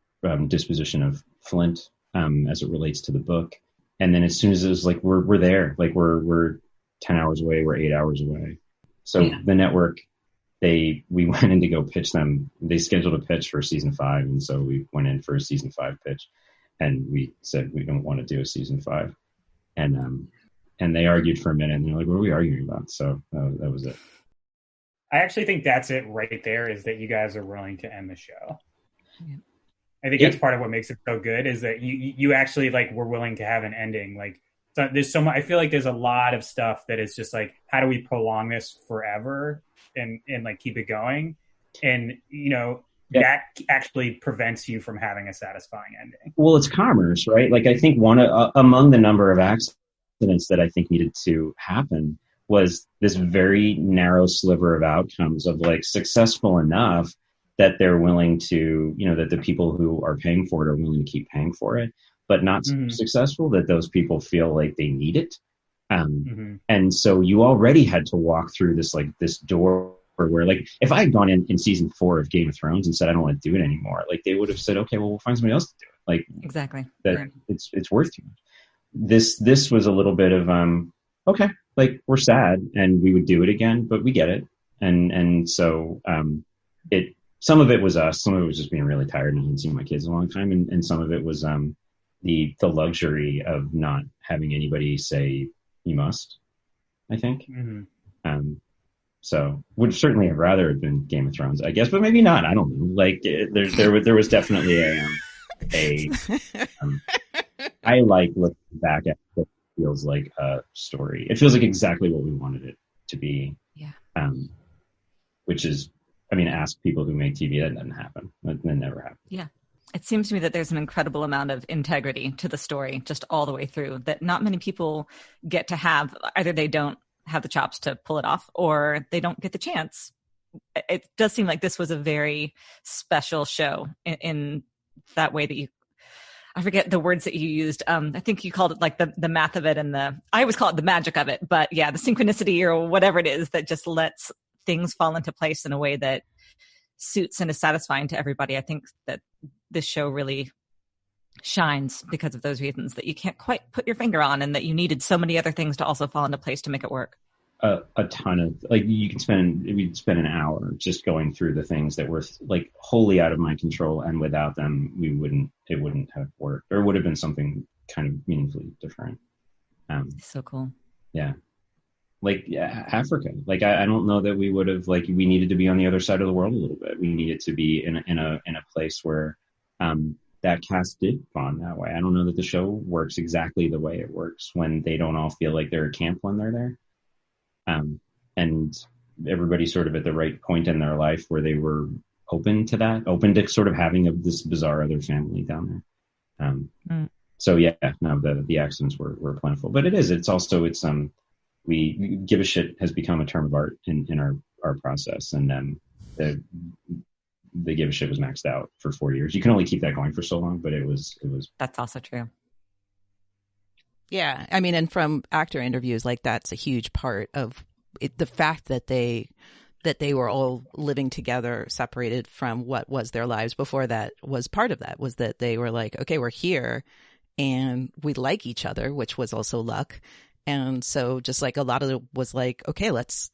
Speaker 4: disposition of Flint as it relates to the book. And then as soon as it was like, we're there, like we're 10 hours away, we're 8 hours away. So
Speaker 1: Yeah.
Speaker 4: the network, we went in to go pitch them. They scheduled a pitch for season 5, and so we went in for a season 5 pitch, and we said we don't want to do a season 5, and they argued for a minute, and they're like, "What are we arguing about?" So that was it.
Speaker 3: I actually think that's it right there, is that you guys are willing to end the show.
Speaker 1: Yeah.
Speaker 3: I think that's part of what makes it so good, is that you actually like were willing to have an ending. Like, so there's so much. I feel like there's a lot of stuff that is just like, how do we prolong this forever and like keep it going? And that actually prevents you from having a satisfying ending.
Speaker 4: Well, it's commerce, right? Like, I think one among the number of accidents that I think needed to happen was this very narrow sliver of outcomes of like successful enough that they're willing to, that the people who are paying for it are willing to keep paying for it, but not successful, that those people feel like they need it. And so you already had to walk through this door where, like, if I had gone in season 4 of Game of Thrones and said, I don't want to do it anymore, like, they would have said, okay, well, we'll find somebody else to do it. Like,
Speaker 1: exactly.
Speaker 4: That it's worth too much. This was a little bit of, okay, like, we're sad and we would do it again, but we get it. And so, some of it was us, some of it was just being really tired and I hadn't seen my kids in a long time. And some of it was, the luxury of not having anybody say you must, I think. So would certainly have rather have been Game of Thrones, I guess, but maybe not. I don't know. Like, there was definitely I like looking back at what feels like a story. It feels like exactly what we wanted it to be.
Speaker 1: Yeah.
Speaker 4: Which is, ask people who make TV, that doesn't happen. That never happens.
Speaker 1: Yeah. It seems to me that there's an incredible amount of integrity to the story, just all the way through, that not many people get to have. Either they don't have the chops to pull it off, or they don't get the chance. It does seem like this was a very special show in that way that I forget the words that you used. I think you called it like the math of it, and I always call it the magic of it, but yeah, the synchronicity or whatever it is that just lets things fall into place in a way that suits and is satisfying to everybody. I think that this show really shines because of those reasons that you can't quite put your finger on, and that you needed so many other things to also fall into place to make it work.
Speaker 4: A ton of, like, we'd spend an hour just going through the things that were like wholly out of my control, and without them it wouldn't have worked, or it would have been something kind of meaningfully different.
Speaker 1: So cool.
Speaker 4: Yeah. Like, Africa, like, I don't know that we would have, like, we needed to be on the other side of the world a little bit. We needed to be in a place where that cast did bond that way. I don't know that the show works exactly the way it works when they don't all feel like they're at camp when they're there. And everybody's sort of at the right point in their life where they were open to sort of having this bizarre other family down there. So yeah, no, the accidents were plentiful, but it's also we give a shit has become a term of art in our process. And the give a shit was maxed out for 4 years. You can only keep that going for so long, but it was.
Speaker 1: That's also true.
Speaker 2: Yeah. And from actor interviews, like, that's a huge part of it, the fact that they were all living together, separated from what was their lives before that, was part of that, was that they were like, okay, we're here and we like each other, which was also luck. And so just like a lot of it was like, okay, let's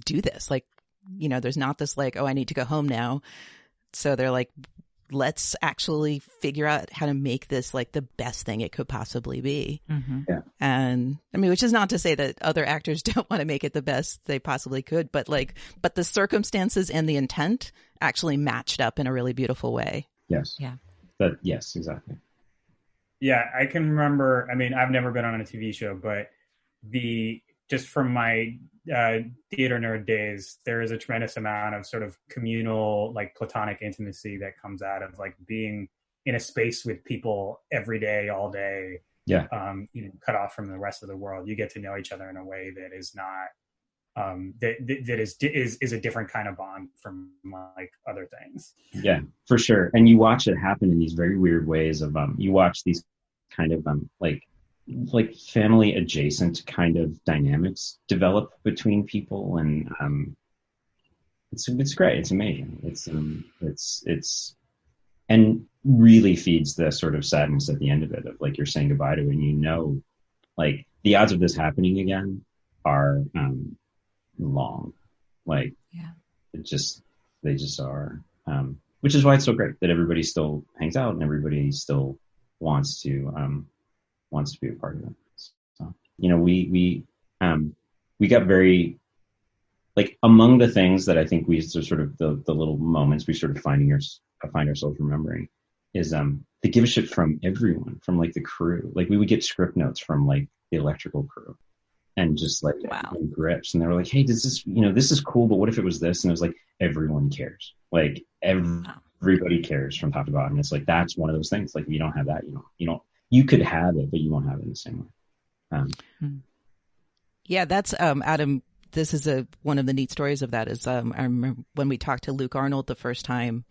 Speaker 2: do this. Like, there's not this like, oh, I need to go home now. So they're like, let's actually figure out how to make this like the best thing it could possibly be.
Speaker 4: Yeah.
Speaker 2: And which is not to say that other actors don't want to make it the best they possibly could, but the circumstances and the intent actually matched up in a really beautiful way.
Speaker 4: Yes.
Speaker 1: Yeah.
Speaker 4: Yes, exactly.
Speaker 3: Yeah. I can remember, I've never been on a TV show, but just from my theater nerd days, there is a tremendous amount of sort of communal, like, platonic intimacy that comes out of like being in a space with people every day, all day.
Speaker 4: Yeah.
Speaker 3: Cut off from the rest of the world. You get to know each other in a way that is not that is a different kind of bond from like other things.
Speaker 4: Yeah, for sure. And you watch it happen in these very weird ways of you watch these kind of like family adjacent kind of dynamics develop between people, and it's great. It's amazing. It's and really feeds the sort of sadness at the end of it, of like, you're saying goodbye to it, and like, the odds of this happening again are long. Like,
Speaker 1: Yeah.
Speaker 4: they just are. Which is why it's so great that everybody still hangs out and everybody still wants to be a part of it. So, we got very, like, among the things that I think we sort of the little moments we sort of find ourselves remembering is the give a shit from everyone, from like the crew. Like, we would get script notes from like the electrical crew and just like grips, and they were like, hey, this is cool, but what if it was this? And it was like, everyone cares. Like, everybody cares from top to bottom. It's like, that's one of those things. Like, if you don't have that, you could have it, but you won't have it in the same way.
Speaker 2: Yeah, that's Adam. This is one of the neat stories of that is I remember when we talked to Luke Arnold the first time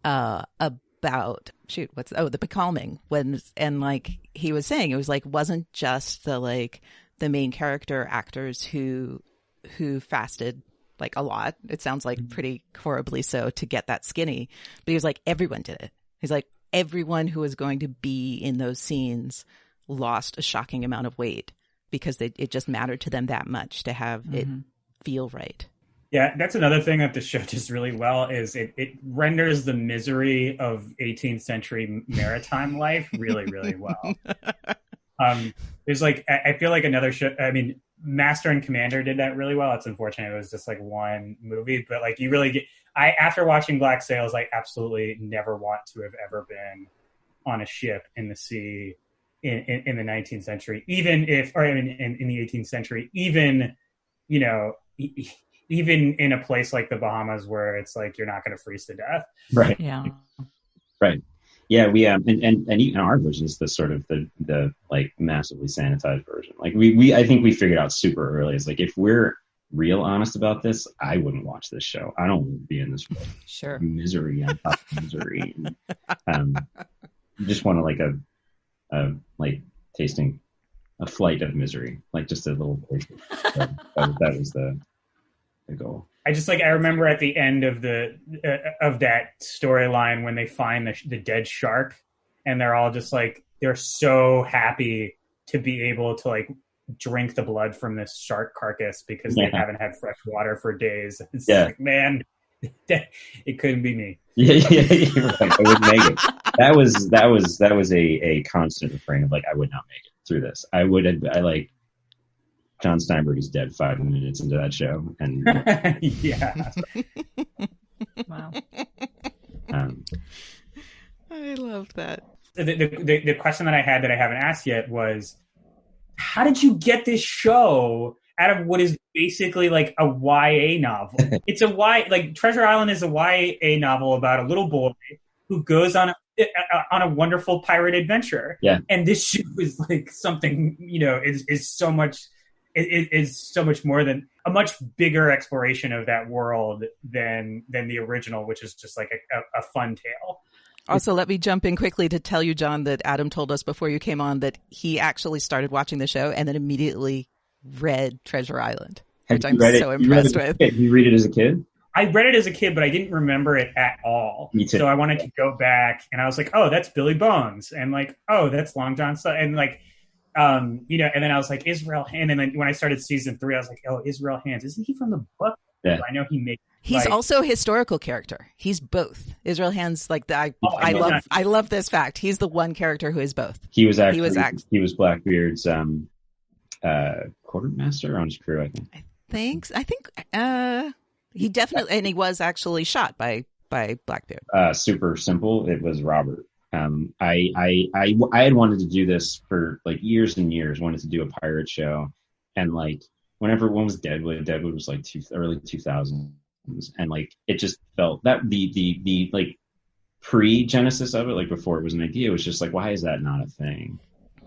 Speaker 2: about the becalming, and like he was saying, it was like, wasn't just the main character actors who fasted like a lot. It sounds like pretty horribly so to get that skinny, but he was like, everyone did it. He's like, everyone who was going to be in those scenes lost a shocking amount of weight because it just mattered to them that much to have it feel right.
Speaker 3: Yeah, that's another thing that the show does really well is it renders the misery of 18th century maritime life really, really well. There's like, I feel like another show, I mean, Master and Commander did that really well. It's unfortunate it was just like one movie, but like you really get, after watching Black Sails, I absolutely never want to have ever been on a ship in the sea in the 19th century, even if, or I mean, in the 18th century, even, even in a place like the Bahamas where it's like, you're not going to freeze to death.
Speaker 4: Right.
Speaker 1: Yeah.
Speaker 4: Right. Yeah, we and even our version is the sort of the like massively sanitized version. Like I think we figured out super early. It's like, if we're real honest about this, I wouldn't watch this show. I don't want to be in this misery on top of misery. Just want to like a like tasting a flight of misery, like just a little taste. That was the goal.
Speaker 3: I remember at the end of of that storyline when they find the dead shark, and they're all just like, they're so happy to be able to like drink the blood from this shark carcass because they haven't had fresh water for days. It's like, man, it couldn't be me.
Speaker 4: Yeah, you're right. I would make it. That was a constant refrain of like, I would not make it through this. I like, John Steinberg is dead 5 minutes into that show, and
Speaker 3: yeah.
Speaker 1: Wow.
Speaker 2: I love that.
Speaker 3: The question that I had that I haven't asked yet was, how did you get this show out of what is basically like a YA novel? It's like Treasure Island is a YA novel about a little boy who goes on a wonderful pirate adventure.
Speaker 4: Yeah.
Speaker 3: And this show is like something, is so much. It is so much more than a much bigger exploration of that world than the original, which is just like a fun tale.
Speaker 2: Also, let me jump in quickly to tell you, John, that Adam told us before you came on that he actually started watching the show and then immediately read Treasure Island, which I'm so impressed with.
Speaker 4: Did you read it as a kid?
Speaker 3: I read it as a kid, but I didn't remember it at all.
Speaker 4: Me too.
Speaker 3: So I wanted to go back, and I was like, oh, that's Billy Bones, and like, oh, that's Long John, and like, and then I was like, Israel Hand. And then when I started season 3, I was like, oh, Israel Hands. Isn't he from the book?
Speaker 4: Yeah.
Speaker 3: I know he made.
Speaker 2: He's also a historical character. He's both. Israel Hands, like I love this fact. He's the one character who is both.
Speaker 4: He was Blackbeard's quartermaster on his crew, I think.
Speaker 2: I think he definitely, and he was actually shot by Blackbeard.
Speaker 4: Super simple. It was Robert. I had wanted to do this for like years and years, wanted to do a pirate show. And like, whenever one was Deadwood was like early 2000s. And like, it just felt that the like pre-genesis of it, like before it was an idea, was just like, why is that not a thing?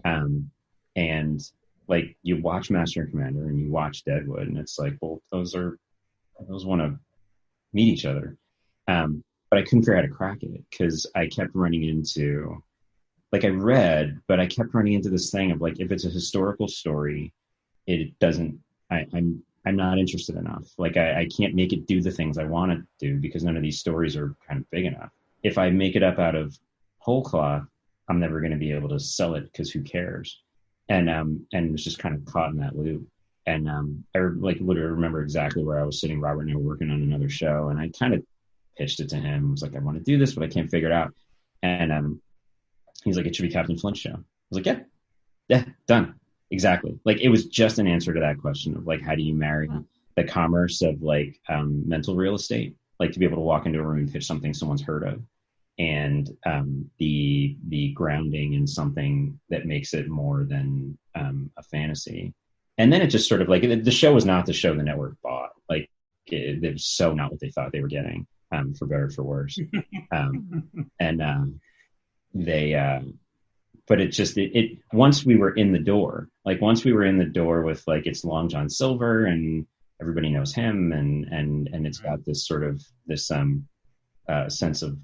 Speaker 4: And like, you watch Master and Commander and you watch Deadwood, and it's like, well, those want to meet each other. But I couldn't figure out how to crack it because I kept running into, like, I read, but I kept running into this thing of like, if it's a historical story, it doesn't, I'm not interested enough. Like, I can't make it do the things I want to do because none of these stories are kind of big enough. If I make it up out of whole cloth, I'm never going to be able to sell it because who cares? And it's just kind of caught in that loop. And I like literally remember exactly where I was sitting. Robert and I were working on another show, and I kind of pitched it to him. I was like, I want to do this, but I can't figure it out. And he's like, it should be Captain Flint's show. I was like, yeah, done. Exactly. Like it was just an answer to that question of like, how do you marry the commerce of like mental real estate, like to be able to walk into a room and pitch something someone's heard of, and the grounding in something that makes it more than a fantasy. And then it just sort of like the show was not the show the network bought. Like it was so not what they thought they were getting, for better or for worse. But it just once we were in the door, with like it's Long John Silver and everybody knows him, and it's got this sort of this sense of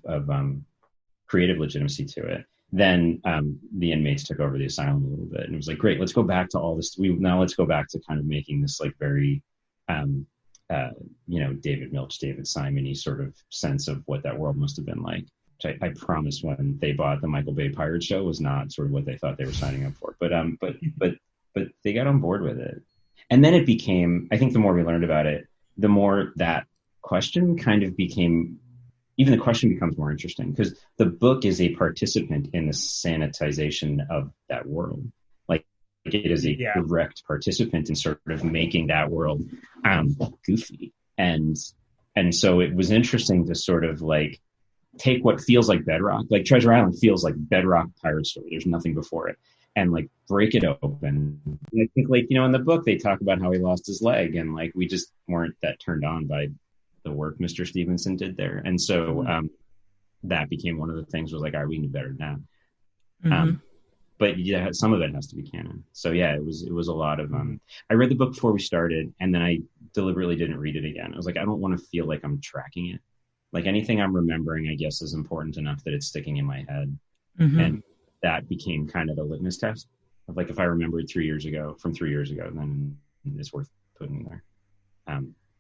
Speaker 4: creative legitimacy to it. Then the inmates took over the asylum a little bit, and it was like, great, let's go back to all this. Let's go back to kind of making this like very, David Milch, David Simon-y sort of sense of what that world must have been like. Which I promise when they bought the Michael Bay Pirate Show was not sort of what they thought they were signing up for. But they got on board with it, and then it became. I think the more we learned about it, the more that question kind of became. Even the question becomes more interesting because the book is a participant in the sanitization of that world. Like it is a direct participant in sort of making that world goofy. And so it was interesting to sort of like take what feels like bedrock, like Treasure Island feels like bedrock pirate story. There's nothing before it. And like break it open. And I think like, in the book, they talk about how he lost his leg and like, we just weren't that turned on by the work Mr. Stevenson did there. And so that became one of the things was like, all right, we can do better now. But yeah, some of it has to be canon. So yeah, it was a lot of, I read the book before we started and then I deliberately didn't read it again. I was like, I don't want to feel like I'm tracking it. Like anything I'm remembering, I guess is important enough that it's sticking in my head. And that became kind of the litmus test of like, if I remembered 3 years ago, then it's worth putting there.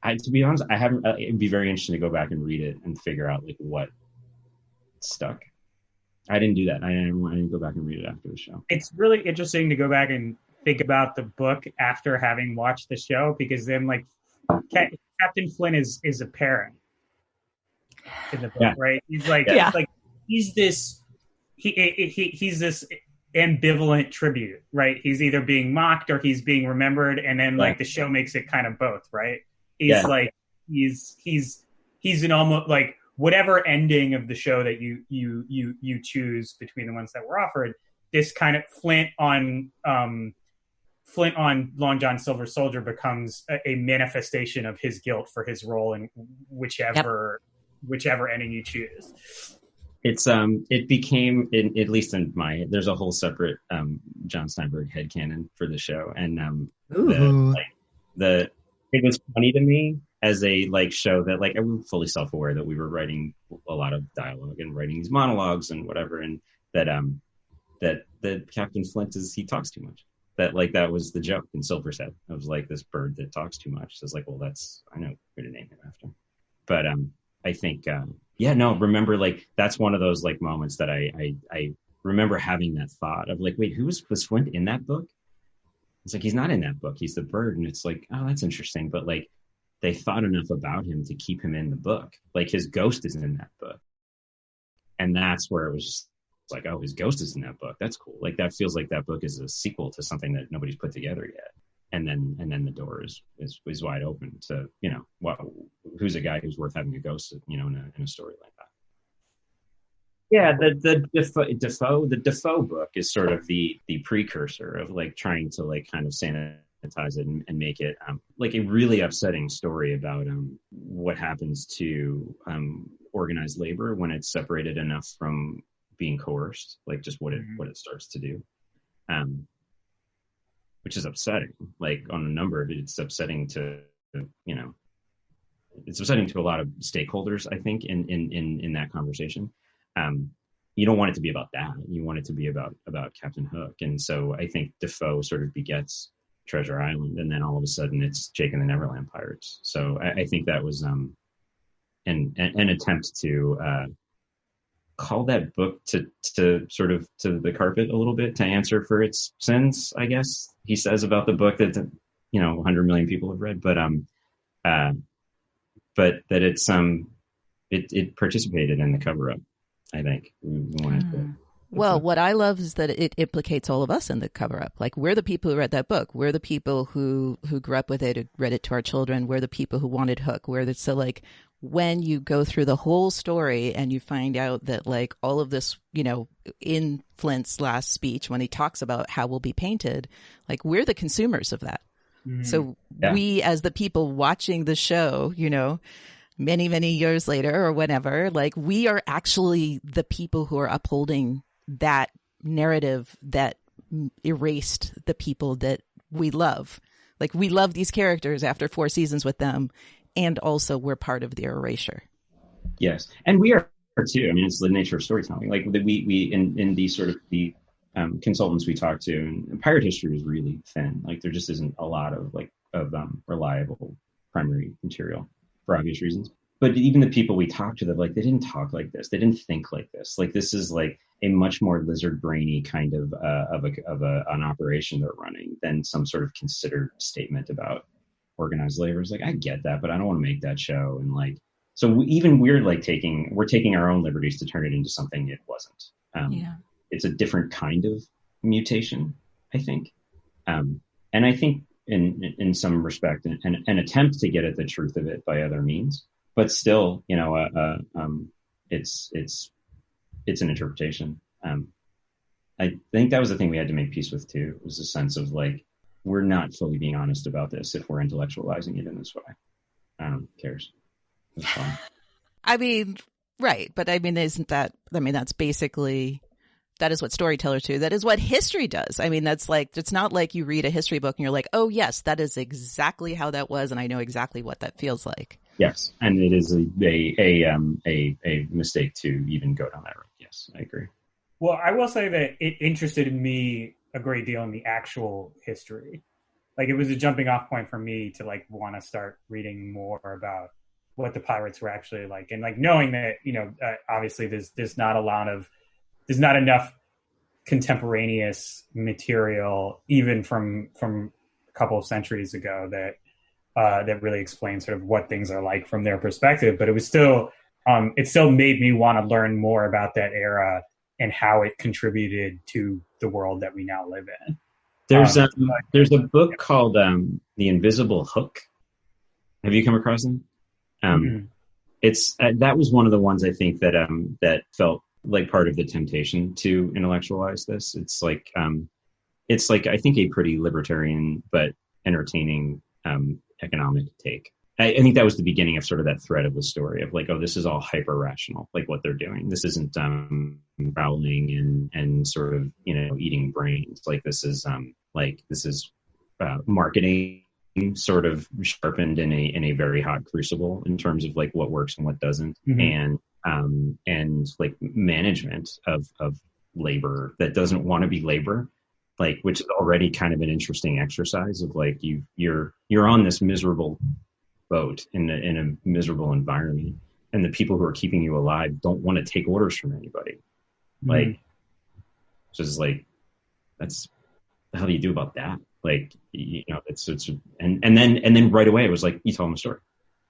Speaker 4: To be honest, I haven't. It'd be very interesting to go back and read it and figure out like what stuck. I didn't do that. I didn't go back and read it after the show.
Speaker 3: It's really interesting to go back and think about the book after having watched the show because then like Captain Flint is a parent in the book, right? He's like, like he's this ambivalent tribute, right? He's either being mocked or he's being remembered, and then like the show makes it kind of both, right? He's like he's an almost like whatever ending of the show that you choose between the ones that were offered. This kind of Flint on Long John Silver Soldier becomes a manifestation of his guilt for his role in whichever ending you choose.
Speaker 4: It's it became at least in my there's a whole separate John Steinberg headcanon for the show, and it was funny to me as a like show that like I'm fully self-aware that we were writing a lot of dialogue and writing these monologues and whatever, and that Captain Flint he talks too much. That was the joke in Silver's head. It was like this bird that talks too much. So it's like, well, I know who to name him after. But I think remember like that's one of those like moments that I remember having that thought of like, wait, was Flint in that book? It's like he's not in that book. He's the bird, and it's like, oh, that's interesting. But like, they thought enough about him to keep him in the book. Like his ghost is in that book, and that's where it was just like, oh, his ghost is in that book. That's cool. Like that feels like that book is a sequel to something that nobody's put together yet. And then the door is wide open to who's a guy who's worth having a ghost in a story like that. Yeah, the Defoe book is sort of the precursor of like trying to like kind of sanitize it and make it like a really upsetting story about what happens to organized labor when it's separated enough from being coerced, like just what it starts to do, which is upsetting. Like on a number of it, it's upsetting to it's upsetting to a lot of stakeholders. I think in that conversation. You don't want it to be about that. You want it to be about Captain Hook. And so I think Defoe sort of begets Treasure Island, and then all of a sudden it's Jake and the Neverland Pirates. So I think that was an attempt to call that book to sort of to the carpet a little bit, to answer for its sins, I guess. He says about the book that 100 million people have read, but that it participated in the cover up. I think we wanted to.
Speaker 2: Well, what I love is that it implicates all of us in the cover up. Like, we're the people who read that book. We're the people who grew up with it, who read it to our children. We're the people who wanted Hook. So like, when you go through the whole story and you find out that like all of this, in Flint's last speech, when he talks about how we'll be painted, like, we're the consumers of that. So we, as the people watching the show, many, many years later or whenever, like, we are actually the people who are upholding that narrative that erased the people that we love. Like, we love these characters after 4 seasons with them, and also we're part of their erasure.
Speaker 4: Yes, and we are too. I mean, it's the nature of storytelling. Like, we in the sort of the consultants we talk to, and pirate history is really thin. Like, there just isn't a lot of reliable primary material for obvious reasons. But even the people we talked to, that like, they didn't talk like this. They didn't think like this. Like, this is like a much more lizard brainy kind of an operation they're running than some sort of considered statement about organized labor. It's like, I get that, but I don't want to make that show. And like, so we're taking our own liberties to turn it into something it wasn't. It's a different kind of mutation, I think. And I think in some respect, an attempt to get at the truth of it by other means. But still, it's an interpretation. I think that was the thing we had to make peace with too, was a sense of like, we're not fully being honest about this if we're intellectualizing it in this way. Who cares? It's fine.
Speaker 2: I mean, right. But I mean, that's basically, that is what storytellers do. That is what history does. I mean, that's like, it's not like you read a history book and you're like, oh yes, that is exactly how that was. And I know exactly what that feels like.
Speaker 4: Yes, and it is a mistake to even go down that road. Yes, I agree.
Speaker 3: Well, I will say that it interested me a great deal in the actual history. Like, it was a jumping off point for me to like want to start reading more about what the pirates were actually like, and like knowing that obviously there's not enough contemporaneous material even from a couple of centuries ago that really explains sort of what things are like from their perspective. But it was still, it still made me want to learn more about that era and how it contributed to the world that we now live in.
Speaker 4: There's a book called The Invisible Hook. Have you come across them? It's that was one of the ones I think that felt like part of the temptation to intellectualize this. It's like I think a pretty libertarian but entertaining economic take. I think that was the beginning of sort of that thread of the story of like, oh, this is all hyper rational, like what they're doing. This isn't growling and sort of eating brains. Like, this is marketing sort of sharpened in a very hot crucible in terms of like what works and what doesn't, and like management of labor that doesn't want to be labor. Like, which is already kind of an interesting exercise of like, you're on this miserable boat in a miserable environment, and the people who are keeping you alive don't want to take orders from anybody. Like, just like, that's, how do you do about that? Like, it's and then right away it was like, you tell them a story,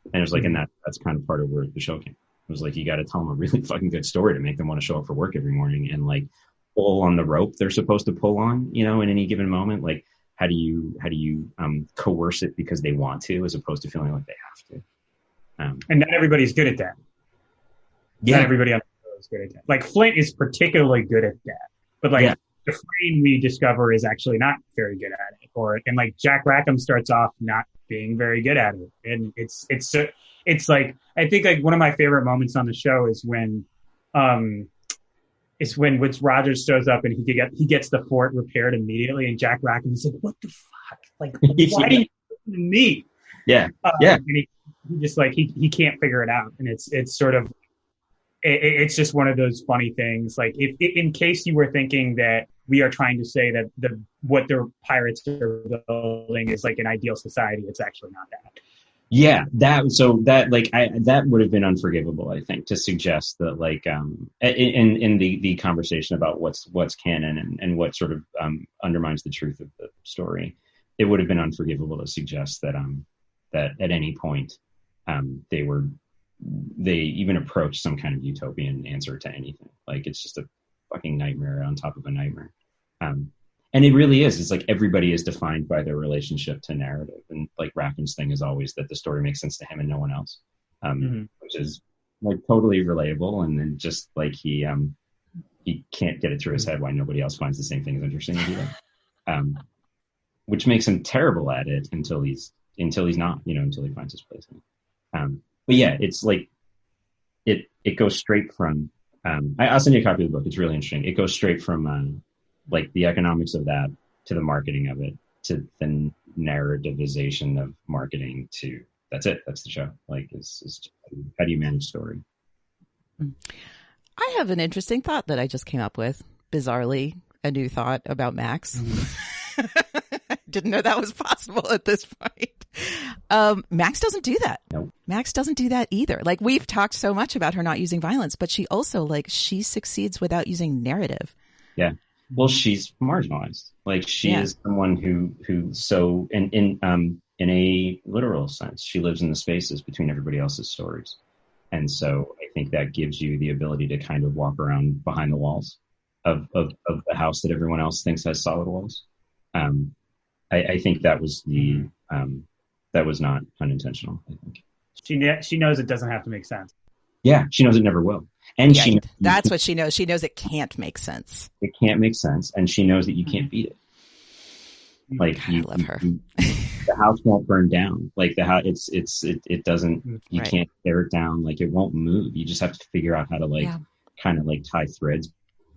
Speaker 4: and it was like, and that's kind of part of where the show came. It was like, you got to tell them a really fucking good story to make them want to show up for work every morning and like pull on the rope they're supposed to pull on, in any given moment. Like, how do you coerce it because they want to, as opposed to feeling like they have to?
Speaker 3: And not everybody's good at that. Not everybody on the show is good at that. Like, Flint is particularly good at that, but like the Frame we discover is actually not very good at it. And like Jack Rackham starts off not being very good at it, and it's like, I think like one of my favorite moments on the show is when Woodes Rogers shows up and he gets the fort repaired immediately, and Jack Rackham is like, "What the fuck? Like, why didn't you listen to me?"
Speaker 4: Yeah,
Speaker 3: And he just like he can't figure it out, and it's sort of it's just one of those funny things. Like, if in case you were thinking that we are trying to say that what the pirates are building is like an ideal society, it's actually not that.
Speaker 4: Yeah, that would have been unforgivable, I think, to suggest that like in the conversation about what's canon and what sort of undermines the truth of the story, it would have been unforgivable to suggest that that at any point they even approached some kind of utopian answer to anything. Like, it's just a fucking nightmare on top of a nightmare. And it really is. It's like everybody is defined by their relationship to narrative. And like Raffin's thing is always that the story makes sense to him and no one else, which is like totally relatable. And then just like he can't get it through his head why nobody else finds the same thing as interesting as he does, which makes him terrible at it until he's not, until he finds his place in it. But yeah, it's like it goes straight from. I'll send you a copy of the book. It's really interesting. It goes straight from like the economics of that to the marketing of it to the narrativization of marketing to that's it. That's the show. Like, is how do you manage story?
Speaker 2: I have an interesting thought that I just came up with. Bizarrely, a new thought about Max. Didn't know that was possible at this point. Max doesn't do that.
Speaker 4: No.
Speaker 2: Max doesn't do that either. Like, we've talked so much about her not using violence, but she also she succeeds without using narrative.
Speaker 4: Yeah. Well, she's marginalized. Like, she is someone who so in a literal sense, she lives in the spaces between everybody else's stories. And so I think that gives you the ability to kind of walk around behind the walls of the house that everyone else thinks has solid walls. I think that was that was not unintentional, I think.
Speaker 3: She knows it doesn't have to make sense.
Speaker 4: Yeah, she knows it never will. And
Speaker 2: that's what she knows. She knows it can't make sense.
Speaker 4: It can't make sense. And she knows that you can't beat it. Like,
Speaker 2: I love her.
Speaker 4: The house won't burn down. Like, the house, it doesn't, you can't tear it down. Like, it won't move. You just have to figure out how to kind of tie threads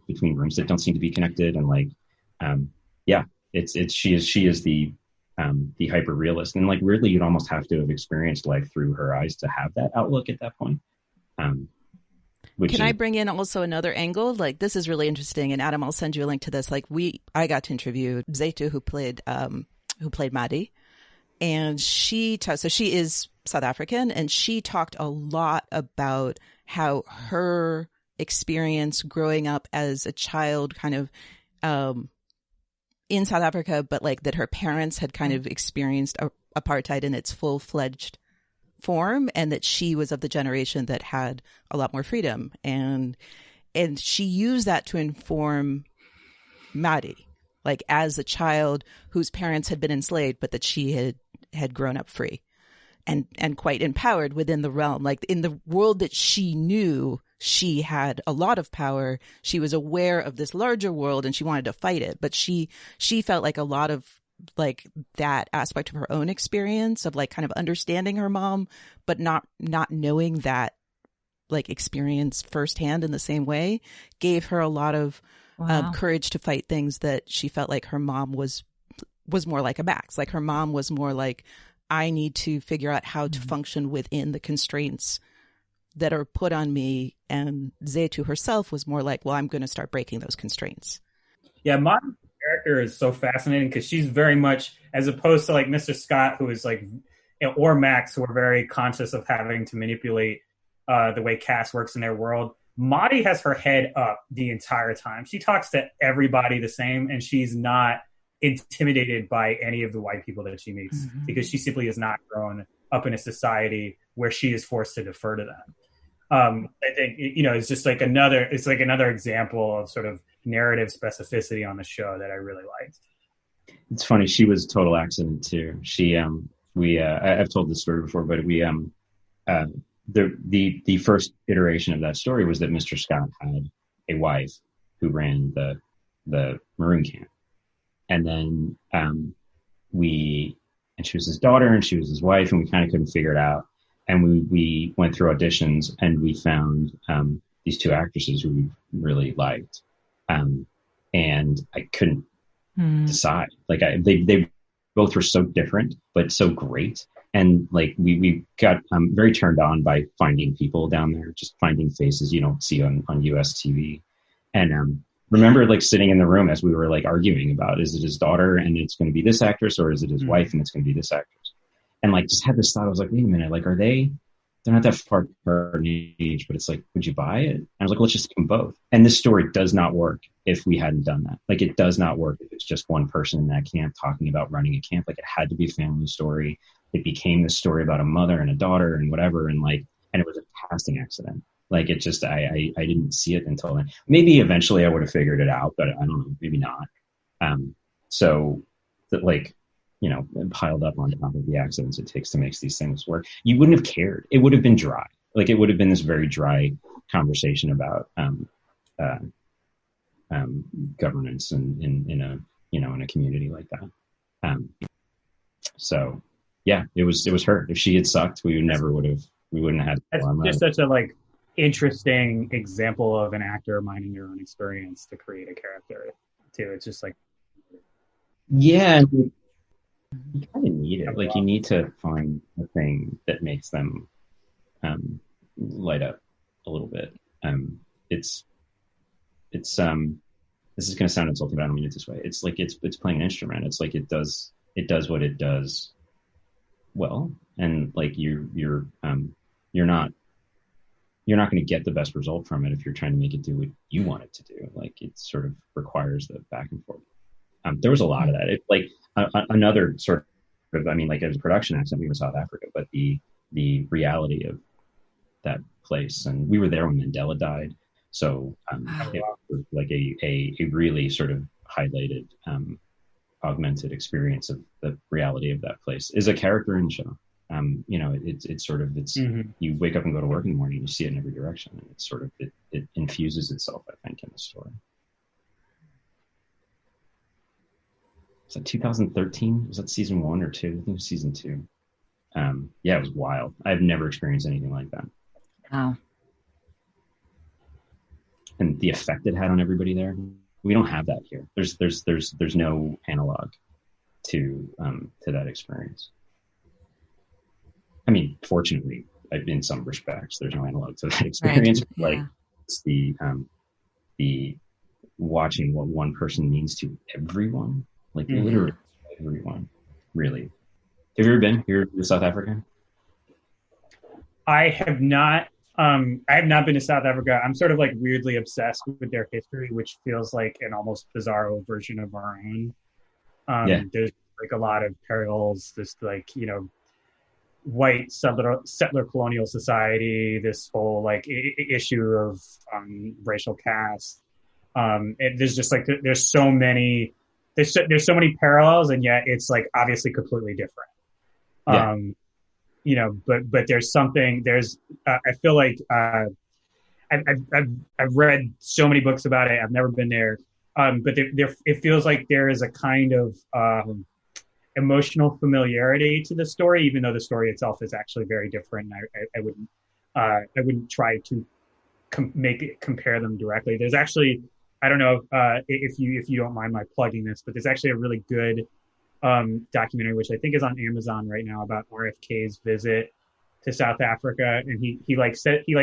Speaker 4: between rooms that don't seem to be connected. And she is the hyper realist. And really, you'd almost have to have experienced life through her eyes to have that outlook at that point.
Speaker 2: Can I bring in also another angle? Like, this is really interesting, and Adam, I'll send you a link to this. Like, I got to interview Zaitu, who played Maddie, and she is South African, and she talked a lot about how her experience growing up as a child, kind of in South Africa, but like that her parents had kind of experienced apartheid in its full-fledged form, and that she was of the generation that had a lot more freedom, and she used that to inform Maddie, like, as a child whose parents had been enslaved, but that she had grown up free and quite empowered within the realm. Like, in the world that she knew, she had a lot of power. She was aware of this larger world and she wanted to fight it, but she felt like a lot of like that aspect of her own experience of like kind of understanding her mom, but not knowing that like experience firsthand in the same way, gave her a lot of courage to fight things that she felt like her mom was more like a Max. Like, her mom was more like, I need to figure out how to function within the constraints that are put on me. And Zaitu herself was more like, well, I'm going to start breaking those constraints.
Speaker 3: Yeah, Martin's character is so fascinating because she's very much, as opposed to like Mr. Scott, who is like, or Max, who are very conscious of having to manipulate the way caste works in their world. Maddie has her head up the entire time. She talks to everybody the same, and she's not intimidated by any of the white people that she meets because she simply has not grown up in a society where she is forced to defer to them. I think, it's just like another example of sort of narrative specificity on the show that I really liked.
Speaker 4: It's funny. She was a total accident too. She, I've told this story before, but the first iteration of that story was that Mr. Scott had a wife who ran the maroon camp. And then, and she was his daughter and she was his wife, and we kind of couldn't figure it out. And we went through auditions and we found these two actresses who we really liked. And I couldn't decide. Like, they both were so different, but so great. And like, we got very turned on by finding people down there, just finding faces you don't see on US TV. And remember like sitting in the room as we were like arguing about, is it his daughter and it's going to be this actress, or is it his wife and it's going to be this actress? And like, just had this thought, I was like, wait a minute, like, are they they're not that far apart in age, but it's like, would you buy it? And I was like, let's just do them both. And this story does not work if we hadn't done that. Like, it does not work if it's just one person in that camp talking about running a camp. Like, it had to be a family story. It became this story about a mother and a daughter and whatever. And like, and it was a casting accident. Like, it just, I didn't see it until then. Maybe eventually I would have figured it out, but I don't know, maybe not. So that, like, piled up on top of the accidents it takes to make these things work. You wouldn't have cared. It would have been dry. Like, it would have been this very dry conversation about governance in a community like that. So yeah, it was her. If she had sucked, we wouldn't have had.
Speaker 3: That's just such a like interesting example of an actor minding their own experience to create a character too. It's just like,
Speaker 4: yeah. You kind of need it. Like, you need to find a thing that makes them light up a little bit. This is going to sound insulting, but I don't mean it this way. It's like it's playing an instrument. It's like it does what it does well, and like you're not going to get the best result from it if you're trying to make it do what you want it to do. Like, it sort of requires the back and forth. There was a lot of that. It, like another sort of, I mean, like, as a production accident, we were in South Africa, but the reality of that place, and we were there when Mandela died. So it was like a really sort of highlighted, augmented experience of the reality of that place is a character in the show. It's sort of, you wake up and go to work in the morning and you see it in every direction. And it's sort of, it infuses itself, I think, in the story. Was that 2013? Was that season 1 or 2? I think it was season 2. Yeah, it was wild. I've never experienced anything like that.
Speaker 1: Wow.
Speaker 4: And the effect it had on everybody there, we don't have that here. There's no analog to that experience. I mean, fortunately, in some respects, there's no analog to that experience. Right. Like, it's the watching what one person means to everyone. Like, literally everyone, really. Have you ever been here to South Africa?
Speaker 3: I have not. I have not been to South Africa. I'm sort of like weirdly obsessed with their history, which feels like an almost bizarro version of our own. There's like a lot of parallels. This, like, white settler colonial society. This whole like issue of racial caste. There's just like there's so many parallels, and yet it's like obviously completely different. But there's something. I feel like I've read so many books about it. I've never been there, but it feels like there is a kind of emotional familiarity to the story, even though the story itself is actually very different. And I wouldn't try to compare them directly. There's actually, I don't know if you don't mind my plugging this, but there's actually a really good documentary, which I think is on Amazon right now, about RFK's visit to South Africa. And he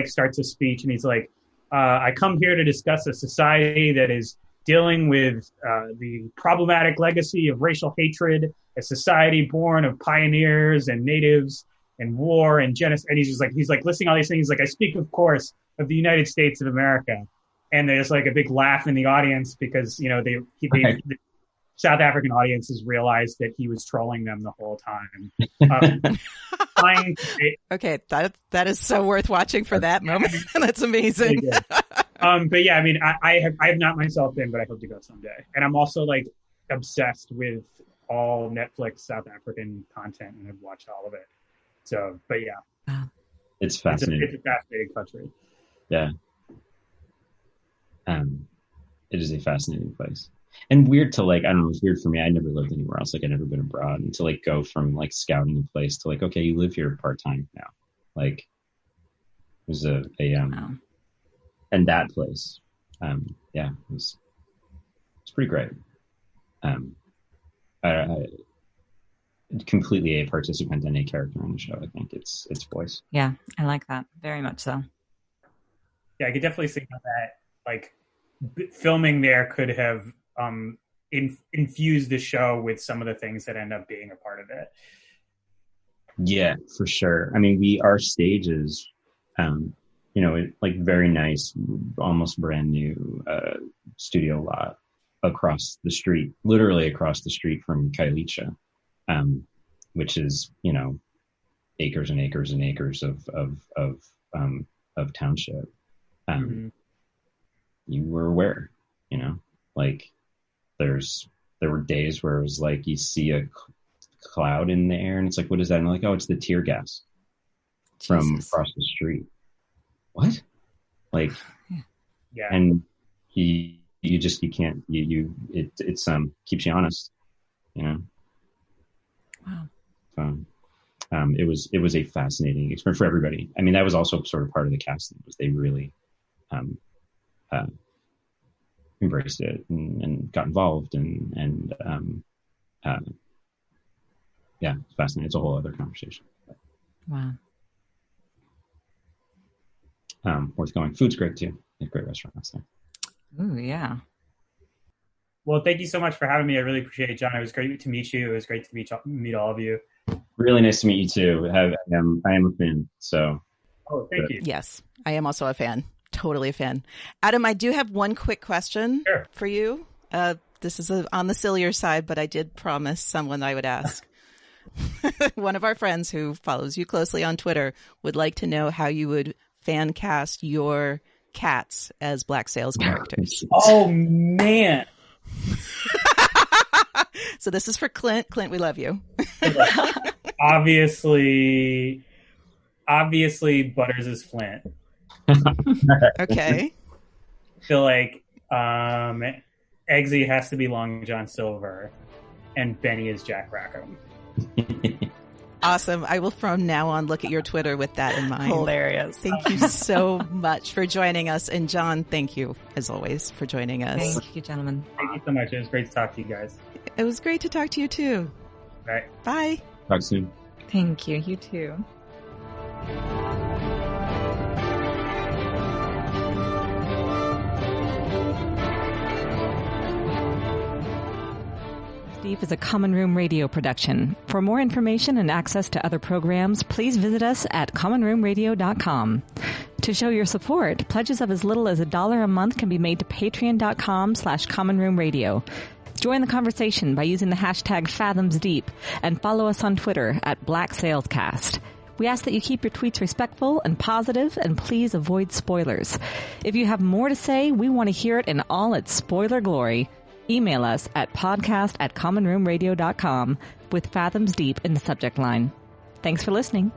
Speaker 3: starts a speech and he's like, I come here to discuss a society that is dealing with the problematic legacy of racial hatred, a society born of pioneers and natives and war and genocide. And he's like listing all these things. Like, I speak, of course, of the United States of America. And there's like a big laugh in the audience because, the South African audiences realized that he was trolling them the whole time.
Speaker 2: Okay, that is so worth watching for that moment. That's amazing.
Speaker 3: But yeah, I mean, I have not myself been, but I hope to go someday. And I'm also like obsessed with all Netflix South African content, and I've watched all of it. So, but yeah,
Speaker 4: it's fascinating.
Speaker 3: It's a fascinating country.
Speaker 4: Yeah. It is a fascinating place. And weird to like, I don't know, it's weird for me. I never lived anywhere else. Like, I'd never been abroad, and to like go from like scouting a place to like, okay, you live here part-time now. Like, it was and that place, it's pretty great. I completely a participant and a character on the show. I think it's voice.
Speaker 1: Yeah, I like that very much. So
Speaker 3: yeah, I could definitely see how that like filming there could have infused the show with some of the things that end up being a part of it.
Speaker 4: Yeah, for sure. I mean, our stage is, like very nice, almost brand new studio lot across the street, literally across the street from Kailicha, which is, acres and acres and acres of township. You were aware, like there were days where it was like you see a cloud in the air and it's like, what is that? And I'm like, oh, it's the tear gas from across the street. What? Like,
Speaker 3: yeah.
Speaker 4: And you can't, it's keeps you honest,
Speaker 1: Wow.
Speaker 4: So, it was a fascinating experience for everybody. I mean, that was also sort of part of the casting, was they really embraced it and got involved and yeah, it's fascinating. It's a whole other conversation.
Speaker 1: Wow.
Speaker 4: Worth going. Food's great too. They have great restaurants there.
Speaker 1: Ooh, yeah.
Speaker 3: Well, thank you so much for having me. I really appreciate it, John. It was great to meet you. It was great to meet all of you.
Speaker 4: Really nice to meet you too. I am a fan. So.
Speaker 3: Oh, thank you.
Speaker 2: Yes, I am also a fan. Totally a fan. Adam, I do have one quick question for you. This is on the sillier side, but I did promise someone I would ask. One of our friends who follows you closely on Twitter would like to know how you would fan cast your cats as Black Sails characters.
Speaker 3: Oh, man.
Speaker 2: So this is for Clint. Clint, we love you.
Speaker 3: Obviously, Butters is Flint.
Speaker 2: Okay.
Speaker 3: I feel like Eggsy has to be Long John Silver, and Benny is Jack Rackham.
Speaker 2: Awesome. I will from now on look at your Twitter with that in mind.
Speaker 1: Hilarious.
Speaker 2: Thank you so much for joining us. And John, thank you, as always, for joining us.
Speaker 1: Thank you, gentlemen.
Speaker 3: Thank you so much. It was great to talk to you guys.
Speaker 2: It was great to talk to you, too.
Speaker 3: All right.
Speaker 2: Bye.
Speaker 4: Talk soon.
Speaker 1: Thank you. You too. Deep is a Common Room radio production. For more information and access to other programs, please visit us at commonroomradio.com. To show your support, pledges of as little as $1 a month can be made to patreon.com/commonroomradio. Join the conversation by using the hashtag FathomsDeep and follow us on Twitter at BlackSalesCast. We ask that you keep your tweets respectful and positive, and please avoid spoilers. If you have more to say, we want to hear it in all its spoiler glory. Email us at podcast@commonroomradio.com with Fathoms Deep in the subject line. Thanks for listening.